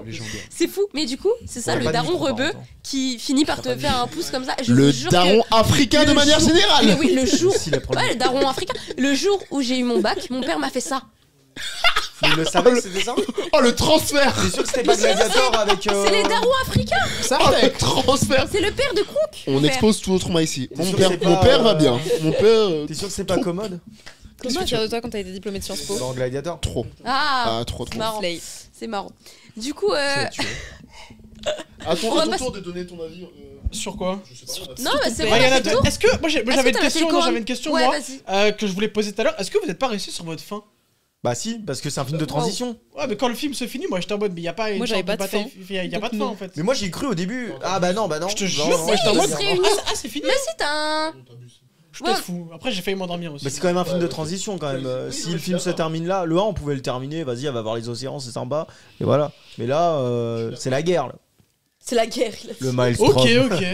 Speaker 2: légendaire.
Speaker 1: C'est fou. Mais du coup, c'est ça,
Speaker 5: On a
Speaker 1: le
Speaker 5: pas de
Speaker 1: daron
Speaker 5: micro, par
Speaker 1: rebeu
Speaker 5: contre.
Speaker 1: qui finit par te faire un pouce comme ça. Je
Speaker 2: Le
Speaker 1: vous jure
Speaker 2: daron
Speaker 1: que
Speaker 2: africain de
Speaker 1: le
Speaker 2: manière
Speaker 1: jour-
Speaker 2: générale.
Speaker 1: Mais oui, le jour.
Speaker 5: Si, la première.
Speaker 1: Ouais, le daron africain. Le jour où j'ai eu mon bac, mon père m'a fait ça.
Speaker 5: Mais il le savait que c'était ça.
Speaker 2: Oh, le transfert.
Speaker 5: T'es sûr que c'était pas Gladiator avec.
Speaker 1: C'est les darons africains.
Speaker 2: Oh, le transfert.
Speaker 1: C'est le père de Kronk.
Speaker 2: On
Speaker 1: mon père.
Speaker 2: expose tout notre trauma ici.
Speaker 5: T'es
Speaker 2: Mon
Speaker 5: sûr que
Speaker 2: père,
Speaker 5: c'est pas,
Speaker 2: mon père va bien. Mon père.
Speaker 5: T'es sûr que c'est pas commode
Speaker 3: Comment tu fier de toi quand t'as été diplômé de Sciences Po?
Speaker 5: Dans Gladiator.
Speaker 2: Trop.
Speaker 1: Ah,
Speaker 2: Ah, trop.
Speaker 1: c'est marrant.
Speaker 3: Slay.
Speaker 1: C'est marrant. Du coup,
Speaker 2: À ton
Speaker 1: On va
Speaker 2: tour
Speaker 1: passer-
Speaker 2: de donner ton avis.
Speaker 4: Sur quoi?
Speaker 2: Je sais pas.
Speaker 1: non, mais c'est
Speaker 3: Ouais,
Speaker 1: vrai.
Speaker 4: Il y en a
Speaker 1: c'est
Speaker 4: deux.
Speaker 1: tout.
Speaker 4: Est-ce que moi
Speaker 1: Est-ce
Speaker 4: j'avais
Speaker 1: que
Speaker 4: une
Speaker 1: t'as
Speaker 4: question,
Speaker 1: fait le
Speaker 4: j'avais une question
Speaker 1: Ouais,
Speaker 4: moi
Speaker 1: vas-y.
Speaker 4: que je voulais poser tout à l'heure. Est-ce que vous n'êtes pas resté sur votre fin?
Speaker 5: Bah si, parce que c'est un film de transition.
Speaker 4: Ouais, mais quand le film se finit, moi j'étais en mode, mais il y a pas une
Speaker 3: Moi, j'avais
Speaker 4: sorte
Speaker 3: pas de
Speaker 4: bataille,
Speaker 3: fin.
Speaker 4: il y a pas de
Speaker 3: Donc,
Speaker 4: fin en fait.
Speaker 5: Mais moi j'y ai cru au début. Ah bah non,
Speaker 4: Je te jure,
Speaker 5: Non,
Speaker 4: moi j'étais en
Speaker 1: ils
Speaker 4: mode.
Speaker 1: se réunissent.
Speaker 4: Ah, c'est fini.
Speaker 1: Mais si t'as un.
Speaker 4: Je te fous. Après, j'ai failli m'endormir aussi.
Speaker 5: Mais c'est quand même un film de transition quand même. Si le film se termine là, le 1 on pouvait le terminer, vas-y, elle va voir les océans, c'est sympa. Et voilà. Mais là, c'est la guerre. Là.
Speaker 1: C'est la guerre. Il a dit.
Speaker 5: Le Maelstrom.
Speaker 4: Ok, ok.